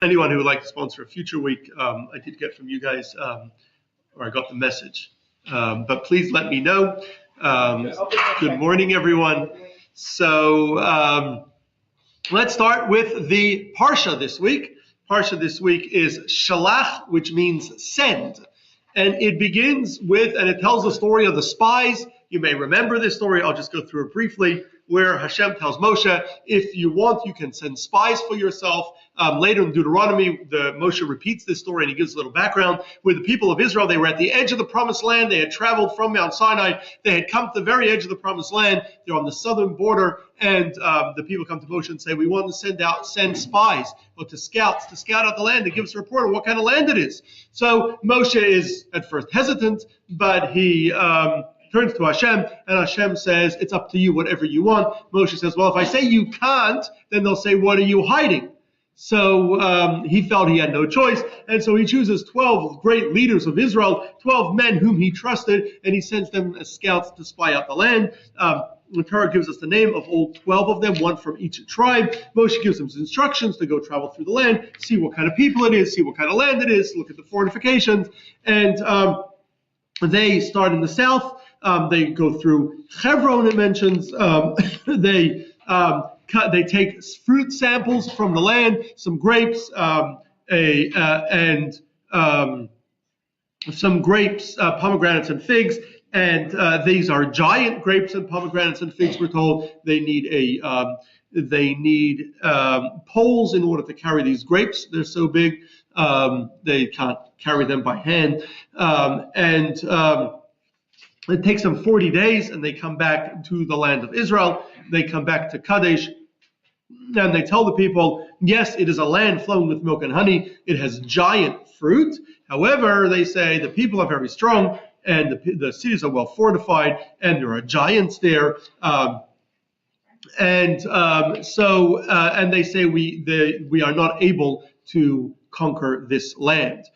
anyone who would like to sponsor a future week, I did get from you guys, or I got the message. But please let me know. Good morning, everyone. So let's start with the Parsha this week. Parsha this week is Shalach, which means send. And it begins with, and it tells the story of the spies. You may remember this story. I'll just go through it briefly, where Hashem tells Moshe, if you want, you can send spies for yourself. Later in Deuteronomy, Moshe repeats this story and he gives a little background. With the people of Israel, they were at the edge of the promised land. They had traveled from Mount Sinai. They had come to the very edge of the promised land. They're on the southern border, and the people come to Moshe and say, we want to send spies or to scout out the land, to give us a report of what kind of land it is. So Moshe is at first hesitant, but he turns to Hashem, and Hashem says, it's up to you, whatever you want. Moshe says, well, if I say you can't, then they'll say, what are you hiding? So he felt he had no choice, and so he chooses 12 great leaders of Israel, 12 men whom he trusted, and he sends them as scouts to spy out the land. The Torah gives us the name of all 12 of them, one from each tribe. Moshe gives them instructions to go travel through the land, see what kind of people it is, see what kind of land it is, look at the fortifications, and they start in the south. They go through Hebron, it mentions. They take fruit samples from the land, some grapes, some grapes, pomegranates and figs. And these are giant grapes and pomegranates and figs, we're told. They need poles in order to carry these grapes. They're so big, they can't carry them by hand. It takes them 40 days, and they come back to the land of Israel. They come back to Kadesh, and they tell the people, yes, it is a land flowing with milk and honey. It has giant fruit. However, they say the people are very strong, and the cities are well fortified, and there are giants there. And they say we are not able to conquer this land.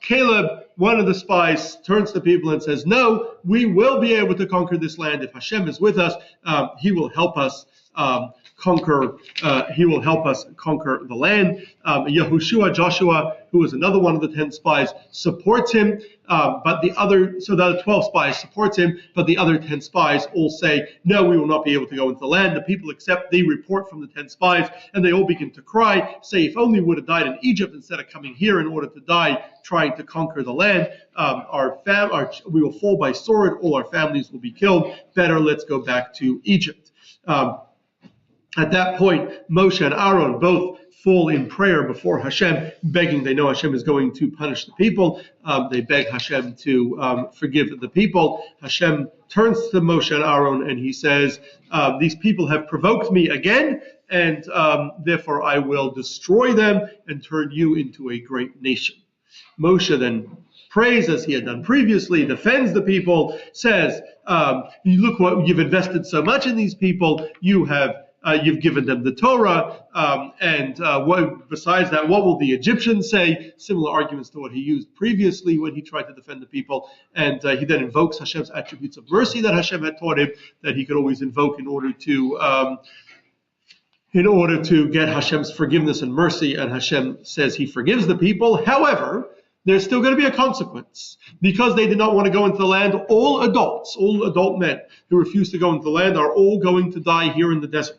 Caleb, one of the spies, turns to people and says, no, we will be able to conquer this land. If Hashem is with us, he will help us conquer the land. Yehoshua, Joshua, who is another one of the 10 spies, supports him, but the other 12 spies supports him, but the other 10 spies all say, no, we will not be able to go into the land. The people accept the report from the 10 spies, and they all begin to cry, say, if only we would have died in Egypt instead of coming here in order to die trying to conquer the land. We will fall by sword, all our families will be killed. Better, let's go back to Egypt. At that point, Moshe and Aaron both fall in prayer before Hashem, begging. They know Hashem is going to punish the people. They beg Hashem to forgive the people. Hashem turns to Moshe and Aaron and he says, these people have provoked me again, and therefore I will destroy them and turn you into a great nation. Moshe then prays as he had done previously, defends the people, says, look what you've invested so much in these people. You've given them the Torah, besides that, what will the Egyptians say? Similar arguments to what he used previously when he tried to defend the people. And he then invokes Hashem's attributes of mercy that Hashem had taught him, that he could always invoke in order to get Hashem's forgiveness and mercy. And Hashem says he forgives the people. However, there's still going to be a consequence. Because they did not want to go into the land, all adult men who refuse to go into the land are all going to die here in the desert.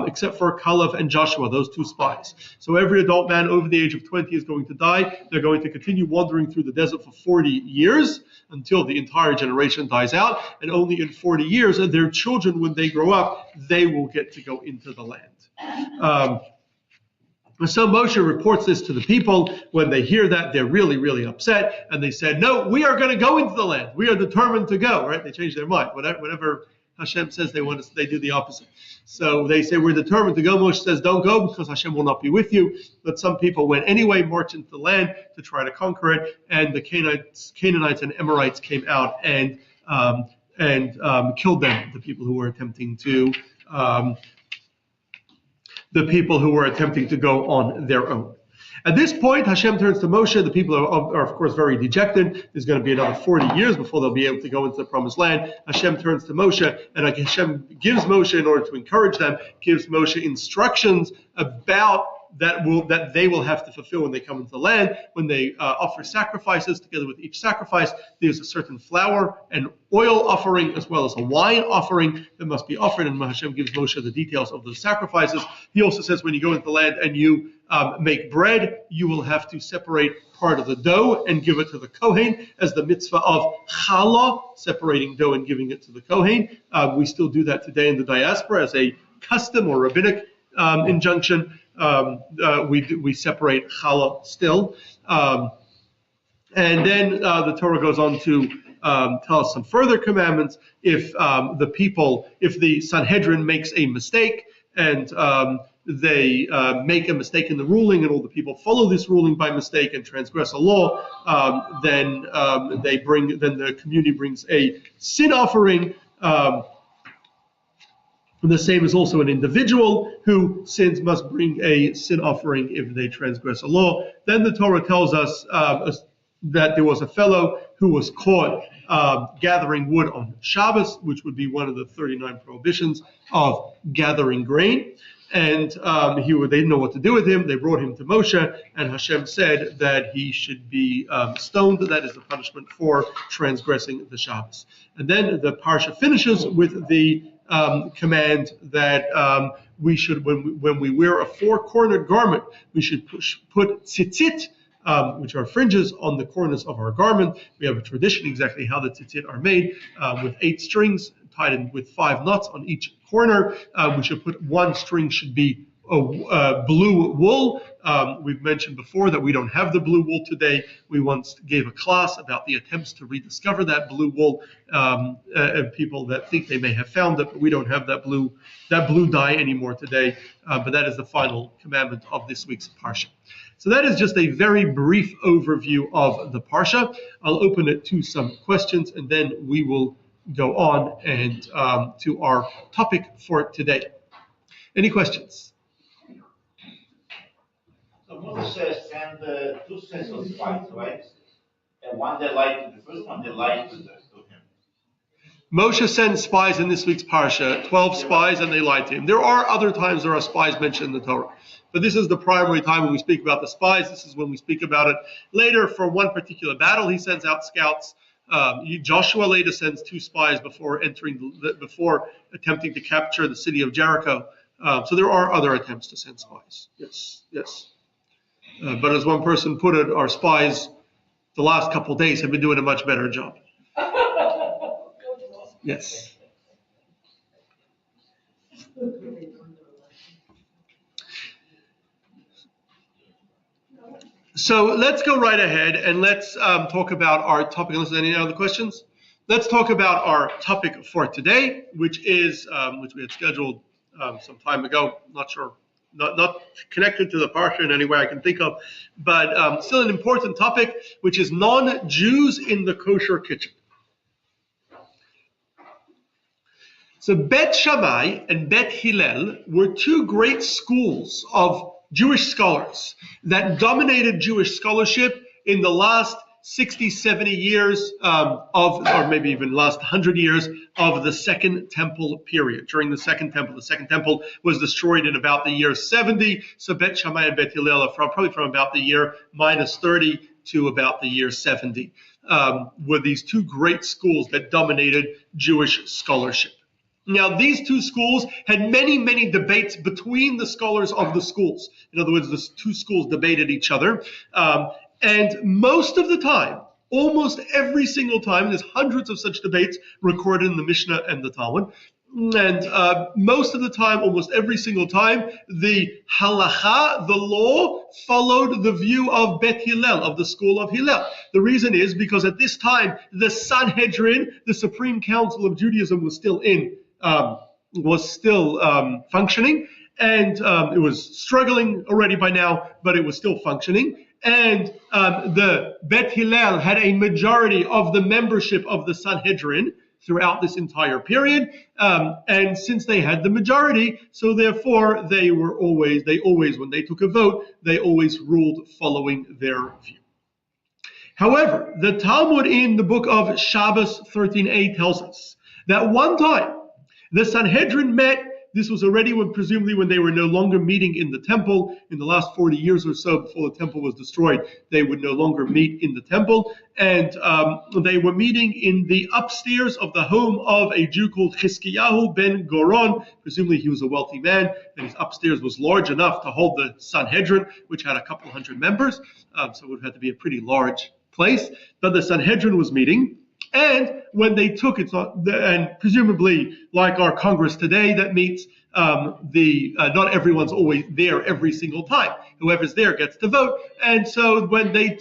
Except for Caleb and Joshua, those 2 spies. So every adult man over the age of 20 is going to die. They're going to continue wandering through the desert for 40 years until the entire generation dies out. And only in 40 years, their children, when they grow up, they will get to go into the land. So Moshe reports this to the people. When they hear that, they're really, really upset. And they said, no, we are going to go into the land. We are determined to go, right? They change their mind. Whatever Hashem says they do the opposite. So they say, we're determined to go. Moshe says, don't go because Hashem will not be with you. But some people went anyway, marched into the land to try to conquer it. And the Canaanites and Amorites came out and killed them, the people who were attempting to go on their own. At this point, Hashem turns to Moshe. The people are of course, very dejected. There's going to be another 40 years before they'll be able to go into the promised land. Hashem turns to Moshe, and Hashem gives Moshe, in order to encourage them, gives Moshe instructions about that they will have to fulfill when they come into the land. When they offer sacrifices, together with each sacrifice, there's a certain flour and oil offering as well as a wine offering that must be offered, and Hashem gives Moshe the details of those sacrifices. He also says when you go into the land and you make bread, you will have to separate part of the dough and give it to the Kohen as the mitzvah of challah, separating dough and giving it to the Kohen. We still do that today in the diaspora as a custom or rabbinic injunction. We separate challah still. And then the Torah goes on to tell us some further commandments. If the Sanhedrin makes a mistake and they make a mistake in the ruling, and all the people follow this ruling by mistake and transgress a law, then the community brings a sin offering. The same as also an individual who sins must bring a sin offering if they transgress a law. Then the Torah tells us that there was a fellow who was caught gathering wood on Shabbos, which would be one of the 39 prohibitions of gathering grain. And they didn't know what to do with him. They brought him to Moshe, and Hashem said that he should be stoned. That is the punishment for transgressing the Shabbos. And then the parsha finishes with the command that we should, when we wear a four-cornered garment, we should put tzitzit, which are fringes, on the corners of our garment. We have a tradition exactly how the tzitzit are made, with 8 strings tied in with 5 knots on each corner. We should put one string should be blue wool. We've mentioned before that we don't have the blue wool today. We once gave a class about the attempts to rediscover that blue wool, and people that think they may have found it, but we don't have that blue dye anymore today. But that is the final commandment of this week's parsha. So that is just a very brief overview of the parsha. I'll open it to some questions, and then we will go on and to our topic for today. Any questions? So Moses says, send 2 sets of spies, right? And one they lied to the first one, they lied to him. Moshe sends spies in this week's parsha, 12 spies, and they lied to him. There are other times there are spies mentioned in the Torah. But this is the primary time when we speak about the spies. This is when we speak about it later for one particular battle. He sends out scouts. Joshua later sends 2 spies before attempting to capture the city of Jericho. So there are other attempts to send spies. Yes. But as one person put it, our spies the last couple of days have been doing a much better job. Yes. So let's go right ahead and let's talk about our topic. Unless there's any other questions, let's talk about our topic for today, which is which we had scheduled some time ago. Not sure, not connected to the parsha in any way I can think of, but still an important topic, which is non-Jews in the kosher kitchen. So Bet Shammai and Bet Hillel were 2 great schools of Jewish scholars that dominated Jewish scholarship in the last 60, 70 years or maybe even last 100 years of the Second Temple period. During the Second Temple was destroyed in about the year 70. So Bet Shammai and Bet Hillel are probably from about the year minus 30 to about the year 70, were these 2 great schools that dominated Jewish scholarship. Now, these 2 schools had many, many debates between the scholars of the schools. In other words, the 2 schools debated each other. And most of the time, almost every single time, there's hundreds of such debates recorded in the Mishnah and the Talmud. And most of the time, almost every single time, the halacha, the law, followed the view of Bet Hillel, of the school of Hillel. The reason is because at this time, the Sanhedrin, the Supreme Council of Judaism, was still functioning, and it was struggling already by now, but it was still functioning. And the Bet Hillel had a majority of the membership of the Sanhedrin throughout this entire period, and since they had the majority, so therefore they always, when they took a vote, they always ruled following their view. However, the Talmud in the book of Shabbos 13a tells us that one time the Sanhedrin met this was already presumably when they were no longer meeting in the temple. In the last 40 years or so before the temple was destroyed, they would no longer meet in the temple. And they were meeting in the upstairs of the home of a Jew called Chizkiyahu ben Goron. Presumably he was a wealthy man, and his upstairs was large enough to hold the Sanhedrin, which had a couple hundred members. So it would have to be a pretty large place. But the Sanhedrin was meeting. And when they took it, and presumably like our Congress today that meets, not everyone's always there every single time. Whoever's there gets to vote. And so when they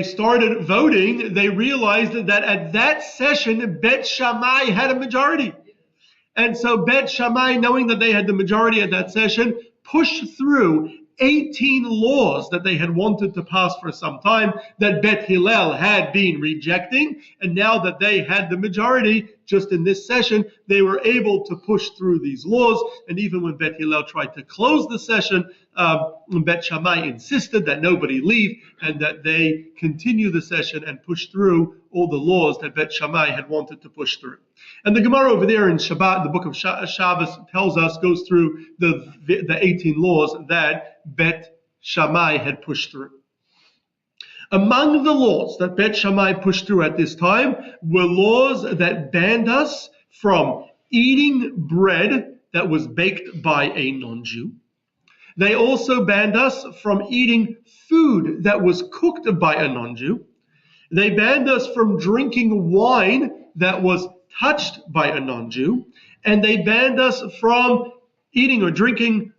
started voting, they realized that at that session, Bet Shammai had a majority. And so Bet Shammai, knowing that they had the majority at that session, pushed through 18 laws that they had wanted to pass for some time that Bet Hillel had been rejecting. And now that they had the majority, just in this session, they were able to push through these laws. And even when Bet Hillel tried to close the session, Bet Shammai insisted that nobody leave and that they continue the session and push through all the laws that Bet Shammai had wanted to push through. And the Gemara over there in Shabbat, the book of Shabbos, tells us, goes through the 18 laws that Bet Shammai had pushed through. Among the laws that Bet Shammai pushed through at this time were laws that banned us from eating bread that was baked by a non-Jew. They also banned us from eating food that was cooked by a non-Jew. They banned us from drinking wine that was touched by a non-Jew. And they banned us from eating or drinking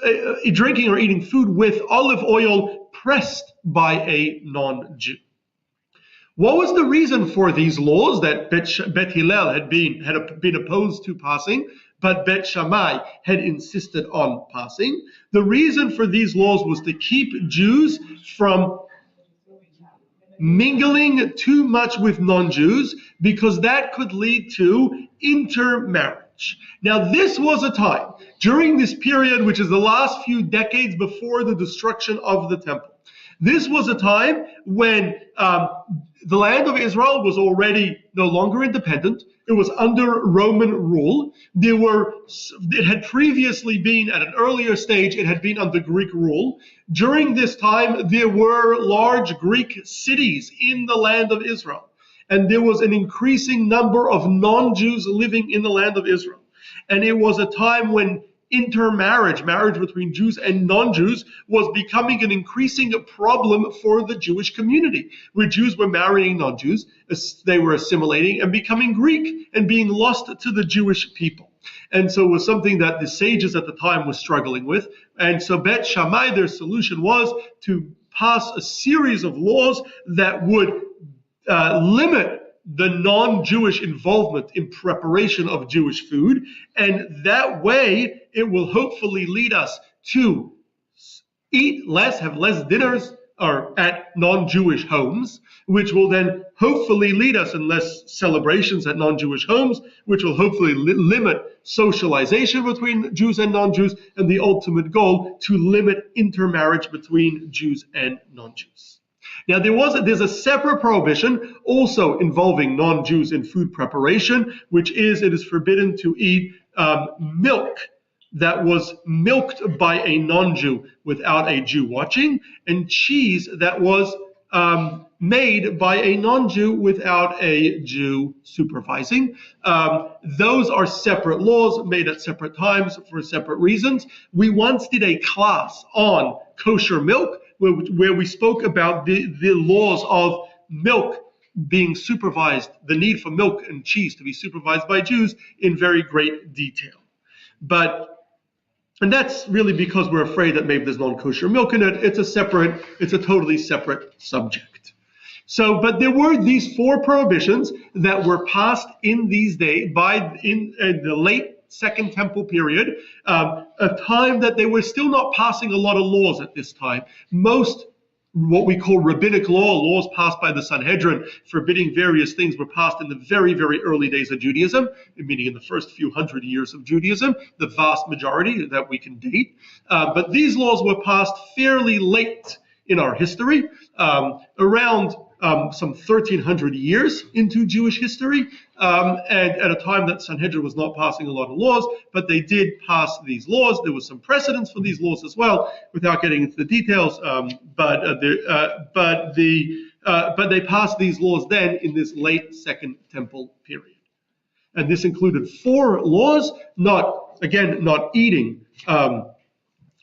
or eating food with olive oil pressed by a non-Jew. What was the reason for these laws that Bet Hillel had been opposed to passing, but Bet Shammai had insisted on passing? The reason for these laws was to keep Jews from mingling too much with non-Jews, because that could lead to intermarriage. Now, this was a time during this period, which is the last few decades before the destruction of the temple. This was a time when the land of Israel was already no longer independent. It was under Roman rule. It had previously been, at an earlier stage, it had been under Greek rule. During this time, there were large Greek cities in the land of Israel. And there was an increasing number of non-Jews living in the land of Israel. And it was a time when intermarriage, marriage between Jews and non-Jews, was becoming an increasing problem for the Jewish community, where Jews were marrying non-Jews, they were assimilating and becoming Greek and being lost to the Jewish people. And so it was something that the sages at the time were struggling with. And so Bet Shammai, their solution was to pass a series of laws that would limit the non-Jewish involvement in preparation of Jewish food, and that way it will hopefully lead us to eat less, have less dinners or at non-Jewish homes, which will then hopefully lead us in less celebrations at non-Jewish homes, which will hopefully limit socialization between Jews and non-Jews, and the ultimate goal to limit intermarriage between Jews and non-Jews. Now, there's a separate prohibition also involving non-Jews in food preparation, which is it is forbidden to eat milk that was milked by a non-Jew without a Jew watching, and cheese that was made by a non-Jew without a Jew supervising. Those are separate laws made at separate times for separate reasons. We once did a class on kosher milk, where we spoke about the laws of milk being supervised, the need for milk and cheese to be supervised by Jews in very great detail. And that's really because we're afraid that maybe there's non-kosher milk in it. It's a totally separate subject. So, but there were these four prohibitions that were passed in these days in the late Second Temple period, a time that they were still not passing a lot of laws at this time. Most what we call rabbinic laws passed by the Sanhedrin forbidding various things were passed in the very, very early days of Judaism, meaning in the first few hundred years of Judaism, the vast majority that we can date. But these laws were passed fairly late in our history, around some 1,300 years into Jewish history, and at a time that Sanhedrin was not passing a lot of laws, but they did pass these laws. There was some precedence for these laws as well, without getting into the details. But they passed these laws then in this late Second Temple period. And this included 4 laws, not eating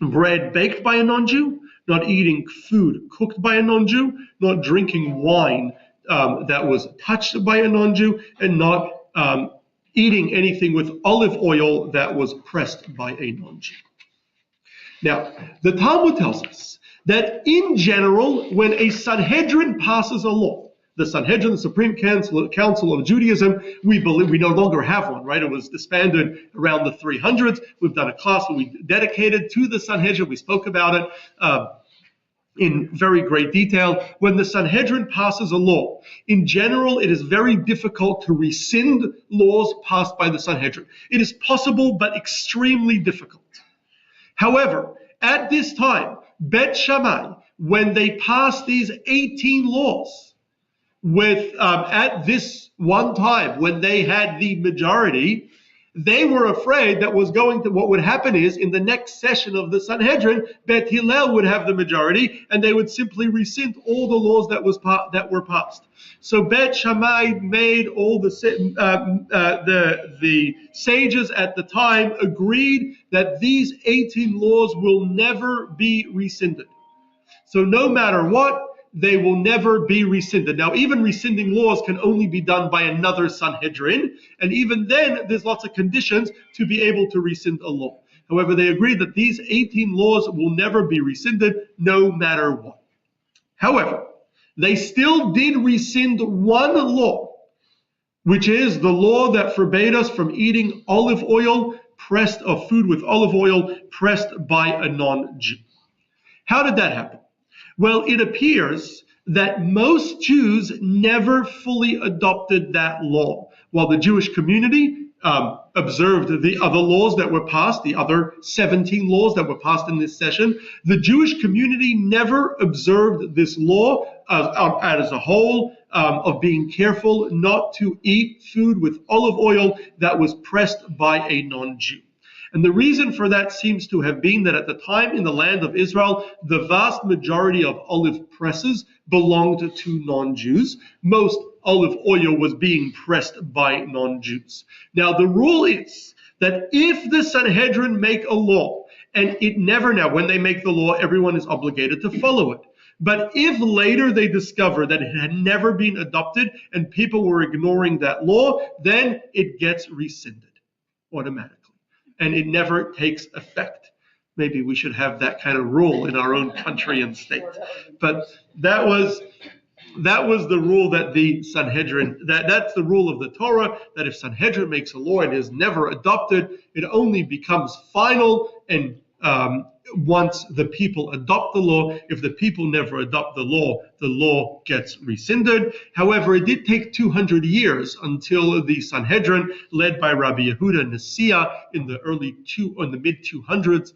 bread baked by a non-Jew, not eating food cooked by a non-Jew, not drinking wine that was touched by a non-Jew, and not eating anything with olive oil that was pressed by a non-Jew. Now, the Talmud tells us that in general, when a Sanhedrin passes a law, the Sanhedrin, the Supreme Council of Judaism, we no longer have one, right? It was disbanded around the 300s. We've done a class where we dedicated to the Sanhedrin. We spoke about it in very great detail. When the Sanhedrin passes a law, in general, it is very difficult to rescind laws passed by the Sanhedrin. It is possible, but extremely difficult. However, at this time, Bet Shammai, when they passed these 18 laws, at this one time when they had the majority, they were afraid that what would happen is in the next session of the Sanhedrin, Bet Hillel would have the majority, and they would simply rescind all the laws that were passed. So Bet Shammai made all the sages at the time agreed that these 18 laws will never be rescinded. So no matter what, they will never be rescinded. Now, even rescinding laws can only be done by another Sanhedrin, and even then, there's lots of conditions to be able to rescind a law. However, they agreed that these 18 laws will never be rescinded, no matter what. However, they still did rescind one law, which is the law that forbade us from eating olive oil pressed, or food with olive oil pressed by a non-Jew. How did that happen? Well, it appears that most Jews never fully adopted that law. While the Jewish community observed the other laws that were passed, the other 17 laws that were passed in this session, the Jewish community never observed this law as a whole, of being careful not to eat food with olive oil that was pressed by a non-Jew. And the reason for that seems to have been that at the time in the land of Israel, the vast majority of olive presses belonged to non-Jews. Most olive oil was being pressed by non-Jews. Now, the rule is that if the Sanhedrin make a law, and when they make the law, everyone is obligated to follow it. But if later they discover that it had never been adopted and people were ignoring that law, then it gets rescinded automatically. And it never takes effect. Maybe we should have that kind of rule in our own country and state. But that was the rule that the Sanhedrin, that's the rule of the Torah, that if Sanhedrin makes a law and is never adopted, it only becomes final and once the people adopt the law. If the people never adopt the law gets rescinded. However, it did take 200 years until the Sanhedrin, led by Rabbi Yehuda Nasiya in the mid-200s,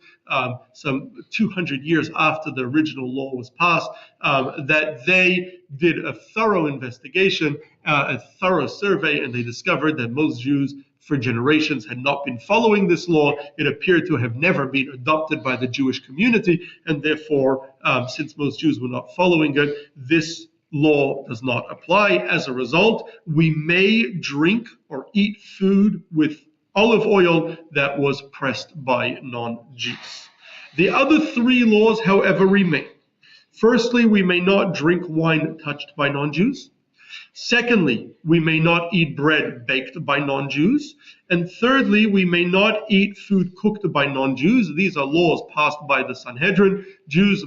some 200 years after the original law was passed, that they did a thorough investigation, a thorough survey, and they discovered that most Jews for generations had not been following this law. It appeared to have never been adopted by the Jewish community, and therefore, since most Jews were not following it, this law does not apply. As a result, we may drink or eat food with olive oil that was pressed by non-Jews. The other 3 laws, however, remain. Firstly, we may not drink wine touched by non-Jews. Secondly, we may not eat bread baked by non-Jews. And thirdly, we may not eat food cooked by non-Jews. These are laws passed by the Sanhedrin. Jews,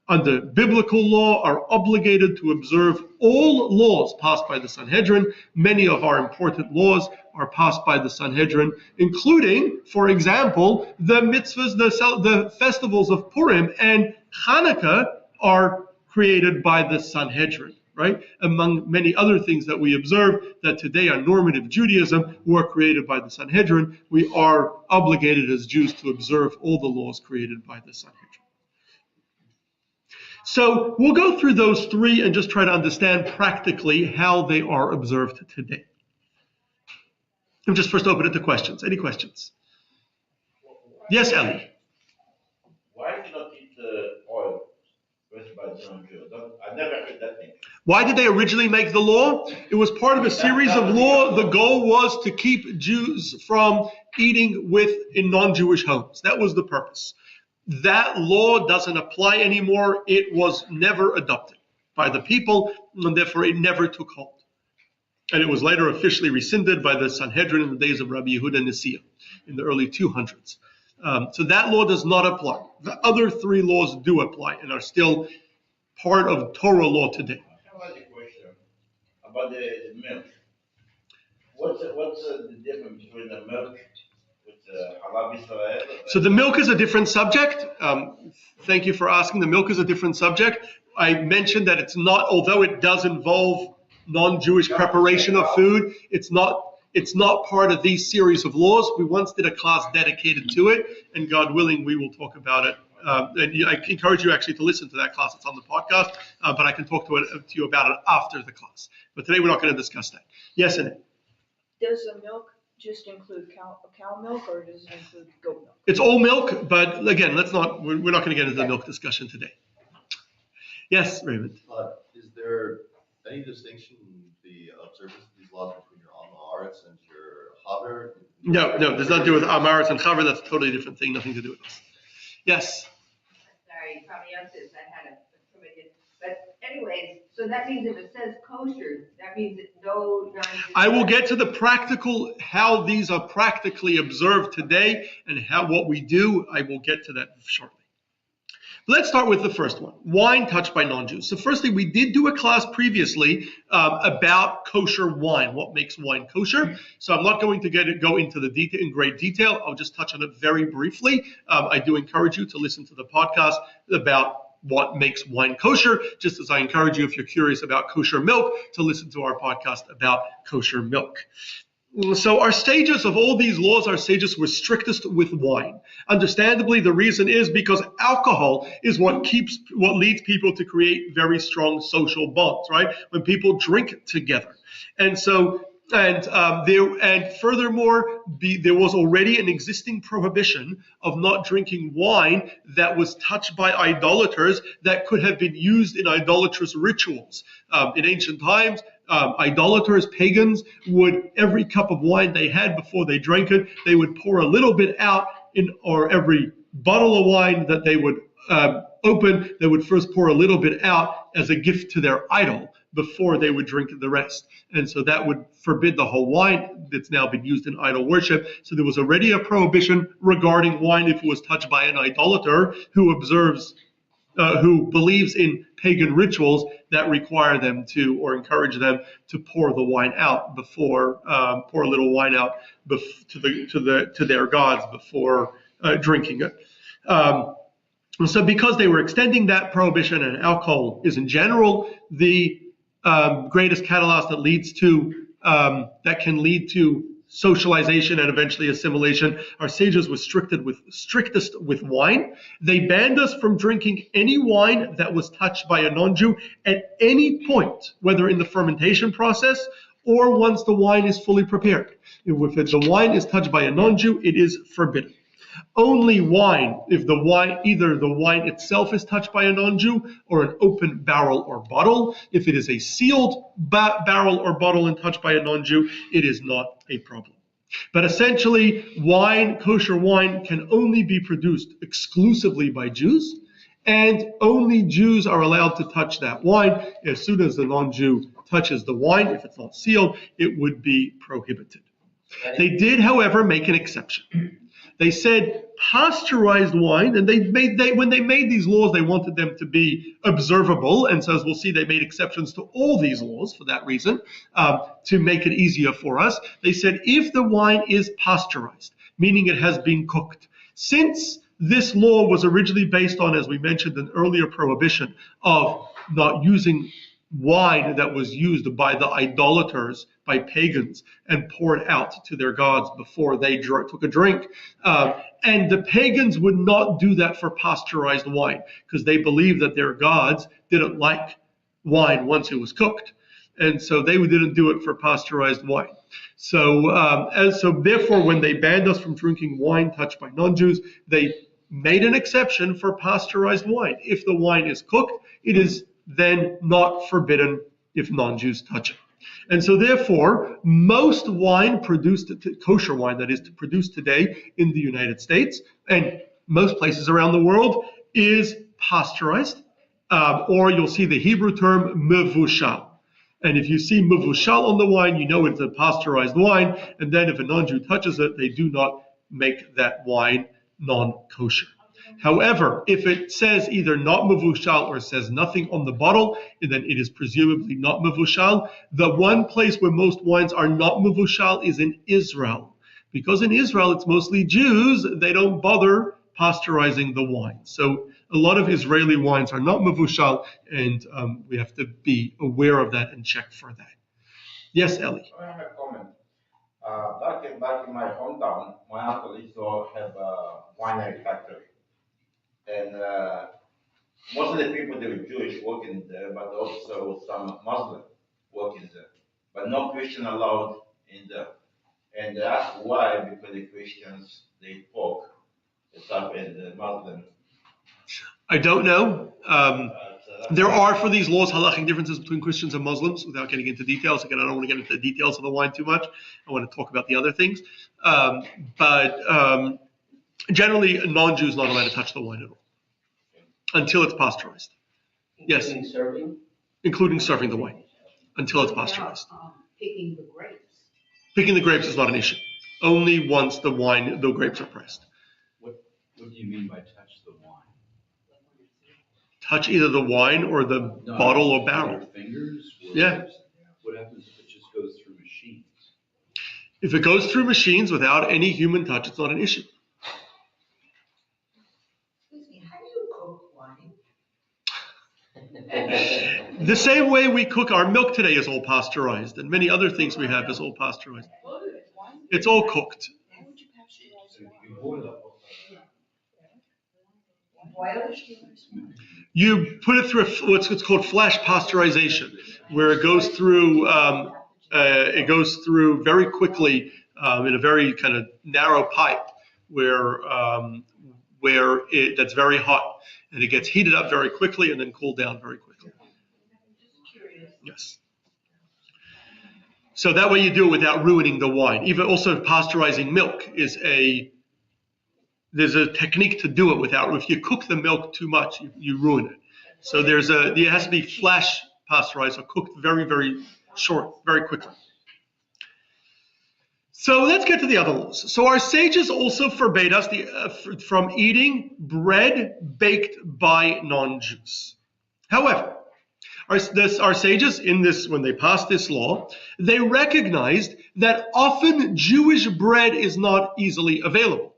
under biblical law, are obligated to observe all laws passed by the Sanhedrin. Many of our important laws are passed by the Sanhedrin, including, for example, the mitzvahs, the festivals of Purim and Hanukkah are created by the Sanhedrin. Right? Among many other things that we observe that today are normative Judaism, were created by the Sanhedrin, we are obligated as Jews to observe all the laws created by the Sanhedrin. So we'll go through those three and just try to understand practically how they are observed today. I'll just first open it to questions. Any questions? Yes, Ellie. Why do you not eat oil first by John Jew? I never heard that thing. Why did they originally make the law? It was part of a series of law. The goal was to keep Jews from eating in non-Jewish homes. That was the purpose. That law doesn't apply anymore. It was never adopted by the people, and therefore it never took hold. And it was later officially rescinded by the Sanhedrin in the days of Rabbi Yehuda Nasiya in the early 200s. So that law does not apply. The other three laws do apply and are still part of Torah law today. I have a question about the milk. What's the difference between the milk with Halab Israel? So the milk is a different subject. Thank you for asking. The milk is a different subject. I mentioned that it's not, although it does involve non-Jewish preparation of food, it's not part of these series of laws. We once did a class dedicated to it, and God willing, we will talk about it. And I encourage you actually to listen to that class. It's on the podcast, but I can talk to you about it after the class. But today we're not going to discuss that. Yes, Annette? Does the milk just include cow milk, or does it include goat milk? It's all milk, but again, we're not going to get into the milk discussion today. Yes, Raymond? Is there any distinction in the observance of these laws between your Amaretz and your Haver? No, there's nothing to do with Amaretz and Chaver. That's a totally different thing, nothing to do with us. Yes? Sorry, you probably answered this. I had somebody. But anyways, so that means if it says kosher, that means no non-Jewish. I will get to the practical, how these are practically observed today and what we do. I will get to that shortly. Let's start with the first one, wine touched by non-Jews. So firstly, we did do a class previously about kosher wine, what makes wine kosher. So I'm not going to go into the detail in great detail. I'll just touch on it very briefly. I do encourage you to listen to the podcast about what makes wine kosher, just as I encourage you, if you're curious about kosher milk, to listen to our podcast about kosher milk. So our sages of all these laws, our sages were strictest with wine. Understandably, the reason is because alcohol is what leads people to create very strong social bonds, right? When people drink together. And so, furthermore, there was already an existing prohibition of not drinking wine that was touched by idolaters that could have been used in idolatrous rituals. In ancient times, idolaters, pagans, would, every cup of wine they had before they drank it, they would pour a little bit out or every bottle of wine that they would open, they would first pour a little bit out as a gift to their idol before they would drink the rest. And so that would forbid the whole wine that's now been used in idol worship. So there was already a prohibition regarding wine if it was touched by an idolater who believes in pagan rituals that require them to, or encourage them to pour the wine out before, pour a little wine out to their gods before drinking it. So because they were extending that prohibition, and alcohol is in general the greatest catalyst that can lead to socialization and eventually assimilation, our sages were strictest with wine. They banned us from drinking any wine that was touched by a non-Jew at any point, whether in the fermentation process or once the wine is fully prepared. If the wine is touched by a non-Jew, it is forbidden. Only wine, if either the wine itself is touched by a non-Jew or an open barrel or bottle. If it is a sealed barrel or bottle and touched by a non-Jew, it is not a problem. But essentially, kosher wine can only be produced exclusively by Jews, and only Jews are allowed to touch that wine. As soon as the non-Jew touches the wine, if it's not sealed, it would be prohibited. They did, however, make an exception. They said pasteurized wine, and when they made these laws, they wanted them to be observable. And so as we'll see, they made exceptions to all these laws for that reason, to make it easier for us. They said if the wine is pasteurized, meaning it has been cooked, since this law was originally based on, as we mentioned, an earlier prohibition of not using wine that was used by the idolaters, by pagans, and poured out to their gods before they took a drink. And the pagans would not do that for pasteurized wine because they believed that their gods didn't like wine once it was cooked. And so they didn't do it for pasteurized wine. So therefore, when they banned us from drinking wine touched by non-Jews, they made an exception for pasteurized wine. If the wine is cooked, it is then not forbidden if non-Jews touch it. And so therefore, most wine produced, kosher wine that is produced today in the United States and most places around the world, is pasteurized, or you'll see the Hebrew term mevushal. And if you see mevushal on the wine, you know it's a pasteurized wine, and then if a non-Jew touches it, they do not make that wine non-kosher. However, if it says either not mevushal or says nothing on the bottle, then it is presumably not mevushal. The one place where most wines are not mevushal is in Israel. Because in Israel, it's mostly Jews, they don't bother pasteurizing the wine. So a lot of Israeli wines are not mevushal, and we have to be aware of that and check for that. Yes, Eli? I have a comment. Back in my hometown, my uncle used to have a winery factory. And most of the people, they were Jewish working there, but also some Muslim working there. But no Christian allowed in there. And they asked why, because the Christians, they eat pork, and the Muslim. I don't know. There are, for these laws, halachic differences between Christians and Muslims, without getting into details. Again, I don't want to get into the details of the wine too much. I want to talk about the other things. But generally, a non-Jew is not allowed to touch the wine at all until it's pasteurized. Yes. Including serving the wine until it's pasteurized. Picking the grapes. Picking the grapes is not an issue. Only once the grapes are pressed. What do you mean by touch the wine? Touch either the wine or the bottle or barrel. Your fingers? Yeah. What happens if it just goes through machines? If it goes through machines without any human touch, it's not an issue. Excuse me, how do you cook wine? The same way we cook our milk today is all pasteurized, and many other things we have is all pasteurized. It's all cooked. How would you pasteurize You boil it. You put it through what's called flash pasteurization, where it goes through very quickly in a very kind of narrow pipe where that's very hot, and it gets heated up very quickly and then cooled down very quickly. Yes. So that way you do it without ruining the wine. Even also pasteurizing milk there's a technique to do it without. If you cook the milk too much, you ruin it. So it has to be flash pasteurized or cooked very, very short, very quickly. So let's get to the other laws. So our sages also forbade us from eating bread baked by non-Jews. However, our sages in this, when they passed this law, they recognized that often Jewish bread is not easily available.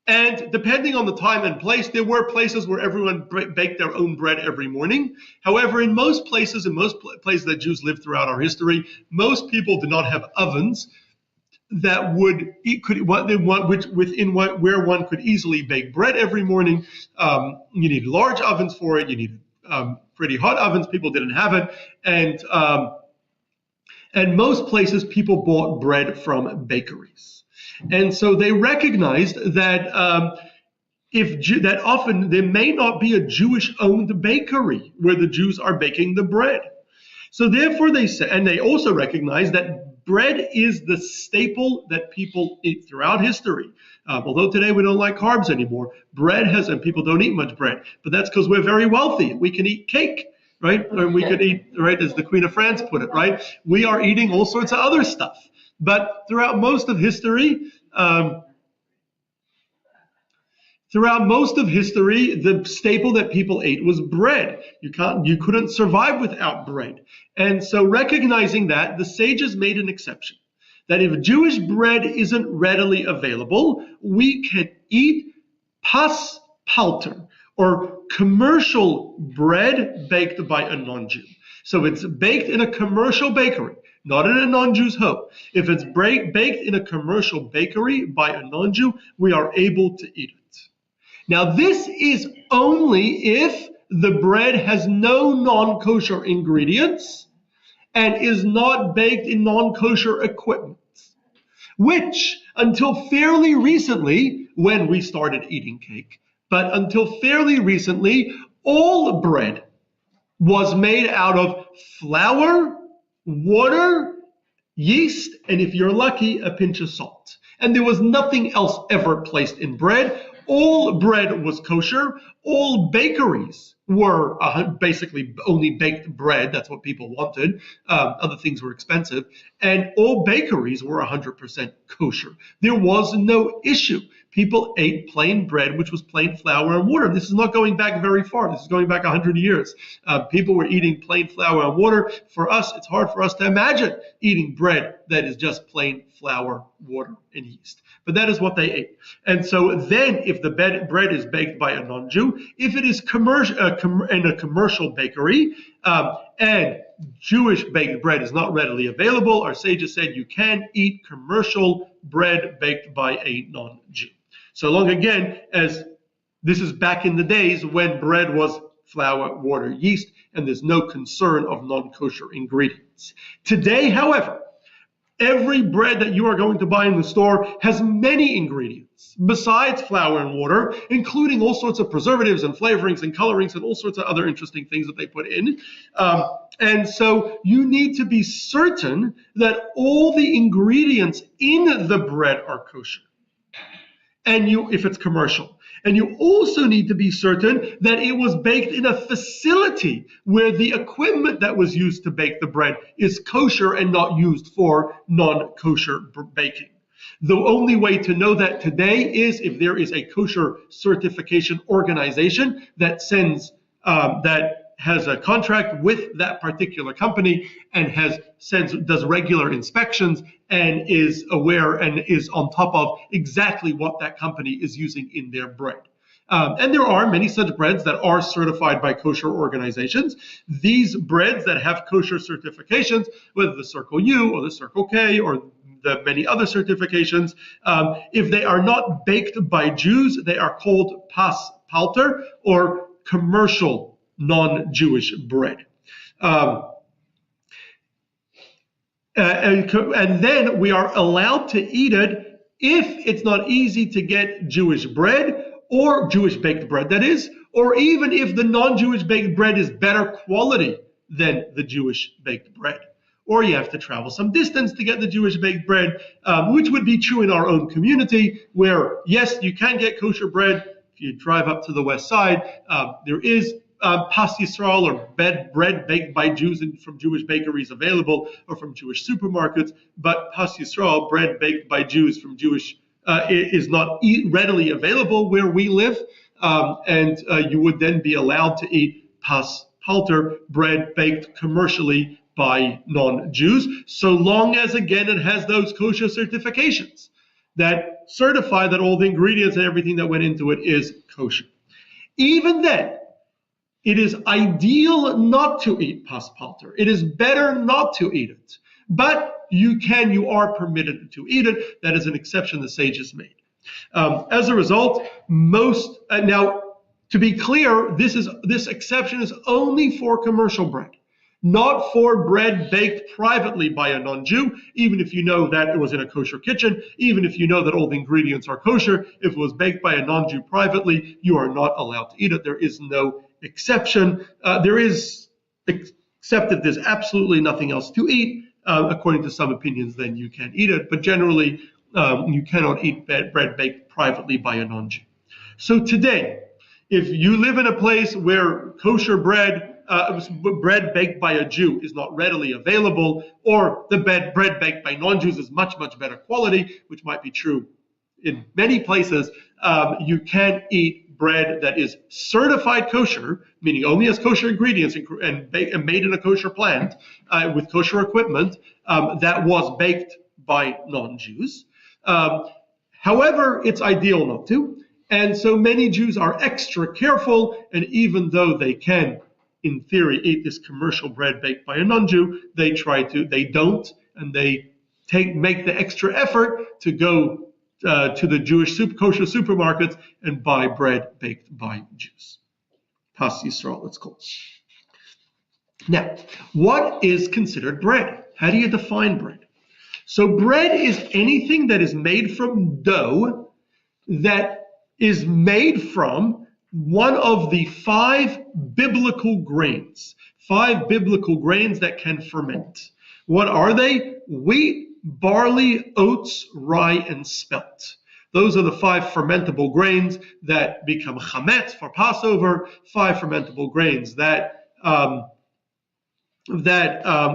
And depending on the time and place, there were places where everyone baked their own bread every morning. However, in most places that Jews lived throughout our history, most people did not have ovens that where one could easily bake bread every morning. You needed large ovens for it. You needed pretty hot ovens. People didn't have it, and most places people bought bread from bakeries. And so they recognized that that often there may not be a Jewish-owned bakery where the Jews are baking the bread. So therefore they said, and they also recognized that bread is the staple that people eat throughout history. Although today we don't like carbs anymore, and people don't eat much bread. But that's because we're very wealthy. We can eat cake, right? Or we could eat, right, as the Queen of France put it, right? We are eating all sorts of other stuff. But throughout most of history, the staple that people ate was bread. You couldn't survive without bread. And so recognizing that, the sages made an exception. That if Jewish bread isn't readily available, we can eat pas palter, or commercial bread baked by a non-Jew. So it's baked in a commercial bakery, not in a non-Jew's home. If it's baked in a commercial bakery by a non-Jew, we are able to eat it. Now, this is only if the bread has no non-kosher ingredients and is not baked in non-kosher equipment, which until fairly recently, when we started eating cake, but until fairly recently, all bread was made out of flour, water, yeast, and if you're lucky, a pinch of salt. And there was nothing else ever placed in bread. All bread was kosher. All bakeries were basically only baked bread. That's what people wanted. Other things were expensive. And all bakeries were 100% kosher. There was no issue. People ate plain bread, which was plain flour and water. This is not going back very far. This is going back 100 years. People were eating plain flour and water. For us, it's hard for us to imagine eating bread that is just plain flour, water, and yeast. But that is what they ate. And so then if the bread is baked by a non-Jew, if it is in a commercial bakery and Jewish baked bread is not readily available, our sages said you can eat commercial bread baked by a non-Jew. So long again as this is back in the days when bread was flour, water, yeast, and there's no concern of non-kosher ingredients. Today, however, every bread that you are going to buy in the store has many ingredients besides flour and water, including all sorts of preservatives and flavorings and colorings and all sorts of other interesting things that they put in. And so you need to be certain that all the ingredients in the bread are kosher. And if it's commercial. And you also need to be certain that it was baked in a facility where the equipment that was used to bake the bread is kosher and not used for non-kosher baking. The only way to know that today is if there is a kosher certification organization that has a contract with that particular company and does regular inspections and is aware and is on top of exactly what that company is using in their bread. And there are many such breads that are certified by kosher organizations. These breads that have kosher certifications, whether the Circle U or the Circle K or the many other certifications, if they are not baked by Jews, they are called pas palter or commercial non-Jewish bread. And then we are allowed to eat it if it's not easy to get Jewish bread or Jewish baked bread, that is, or even if the non-Jewish baked bread is better quality than the Jewish baked bread. Or you have to travel some distance to get the Jewish baked bread, which would be true in our own community, where, yes, you can get kosher bread. If you drive up to the west side, there is pas Yisrael or bread baked by Jews from Jewish bakeries available or from Jewish supermarkets, but pas Yisrael, bread baked by Jews from Jewish, is not readily available where we live, and you would then be allowed to eat pas palter, bread baked commercially by non-Jews, so long as, again, it has those kosher certifications that certify that all the ingredients and everything that went into it is kosher. Even then, it is ideal not to eat pas palter. It is better not to eat it. But you are permitted to eat it. That is an exception the sages made. As a result, now, to be clear, this exception is only for commercial bread, not for bread baked privately by a non-Jew, even if you know that it was in a kosher kitchen, even if you know that all the ingredients are kosher. If it was baked by a non-Jew privately, you are not allowed to eat it. There is no exception. There is, except that there's absolutely nothing else to eat. According to some opinions, then you can eat it. But generally, you cannot eat bread baked privately by a non-Jew. So today, if you live in a place where kosher bread baked by a Jew is not readily available, or the bread baked by non-Jews is much, much better quality, which might be true in many places, you can eat bread that is certified kosher, meaning only has kosher ingredients and made in a kosher plant with kosher equipment that was baked by non-Jews. However, it's ideal not to. And so many Jews are extra careful, and even though they can in theory, eat this commercial bread baked by a non-Jew. They don't, and they make the extra effort to go to the Jewish kosher supermarkets and buy bread baked by Jews. Pas Yisrael, it's called. Now, what is considered bread? How do you define bread? So bread is anything that is made from dough that is made from one of the 5 biblical grains. 5 biblical grains that can ferment. What are they? Wheat, barley, oats, rye, and spelt. Those are the 5 fermentable grains that become chametz for Passover. 5 fermentable grains that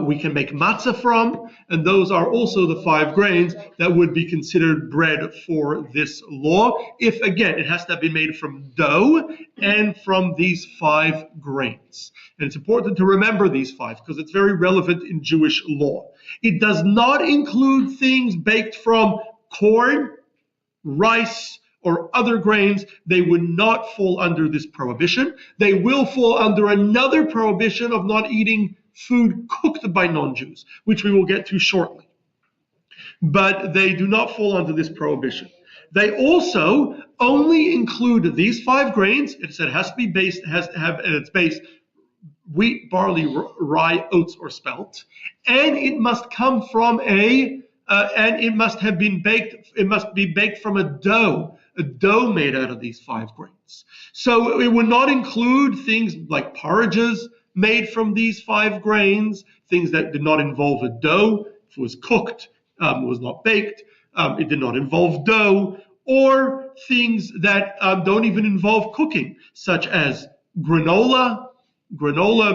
we can make matzah from, and those are also the 5 grains that would be considered bread for this law. If, again, it has to be made from dough and from these 5 grains. And it's important to remember these 5 because it's very relevant in Jewish law. It does not include things baked from corn, rice, or other grains. They would not fall under this prohibition. They will fall under another prohibition of not eating food cooked by non-Jews, which we will get to shortly. But they do not fall under this prohibition. They also only include these 5 grains. It said it has to be based, has to have at its base wheat, barley, rye, oats, or spelt, and it must come from and it must have been baked. It must be baked from a dough made out of these 5 grains. So it would not include things like porridges made from these 5 grains, things that did not involve a dough. If it was cooked, it was not baked. It did not involve dough, or things that don't even involve cooking, such as granola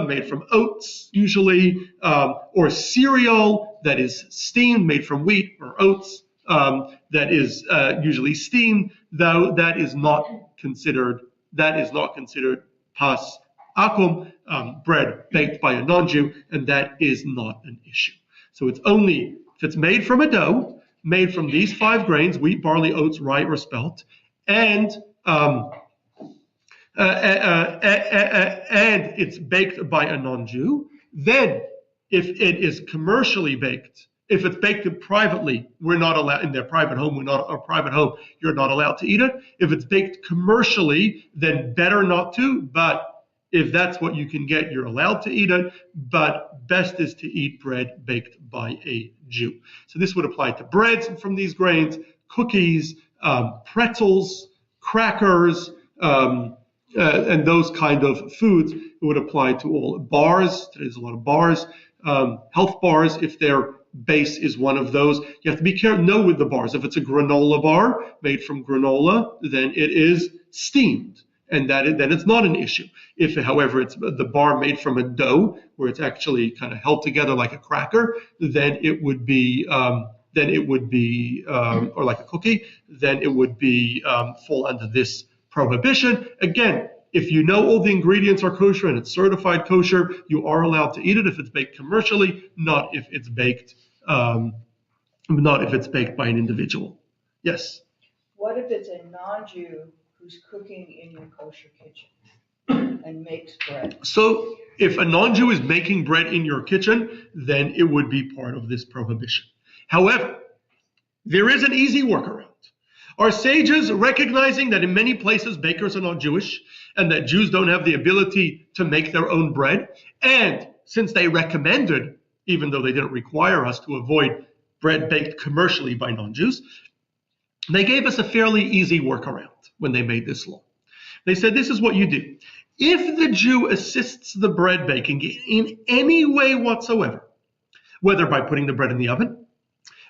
made from oats usually, or cereal that is steamed, made from wheat or oats, that is usually steamed, though that is not considered pas akum, bread baked by a non-Jew, and that is not an issue. So it's only if it's made from a dough, made from these 5 grains, wheat, barley, oats, rye, or spelt, and it's baked by a non-Jew. Then, if it is commercially baked, if it's baked privately, we're not allowed in their private home. You're not allowed to eat it. If it's baked commercially, then better not to. But if that's what you can get, you're allowed to eat it. But best is to eat bread baked by a Jew. So this would apply to breads from these grains, cookies, pretzels, crackers. And those kind of foods, it would apply to all. Bars, there's a lot of bars, health bars, if their base is one of those. You have to be careful, know with the bars. If it's a granola bar made from granola, then it is steamed, and then it's not an issue. If, however, it's the bar made from a dough, where it's actually kind of held together like a cracker, then it would be, or like a cookie, then it would be fall under this prohibition. Again, if you know all the ingredients are kosher and it's certified kosher, you are allowed to eat it if it's baked commercially, not if it's baked by an individual. Yes. What if it's a non-Jew who's cooking in your kosher kitchen and makes bread? So if a non-Jew is making bread in your kitchen, then it would be part of this prohibition. However, there is an easy workaround. Our sages, recognizing that in many places bakers are not Jewish and that Jews don't have the ability to make their own bread, and since they recommended, even though they didn't require us to avoid bread baked commercially by non-Jews, they gave us a fairly easy workaround when they made this law. They said, this is what you do. If the Jew assists the bread baking in any way whatsoever, whether by putting the bread in the oven,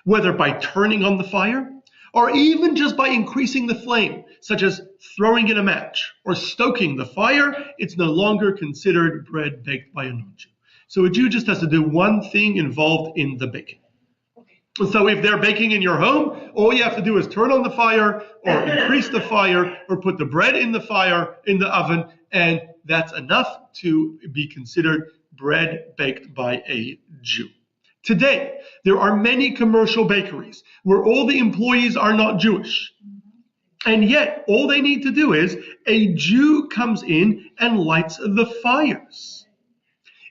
whether by turning on the fire, or even just by increasing the flame, such as throwing in a match or stoking the fire, it's no longer considered bread baked by a non-Jew. So a Jew just has to do one thing involved in the baking. So if they're baking in your home, all you have to do is turn on the fire or increase the fire or put the bread in the fire, in the oven, and that's enough to be considered bread baked by a Jew. Today, there are many commercial bakeries where all the employees are not Jewish. And yet, all they need to do is a Jew comes in and lights the fires.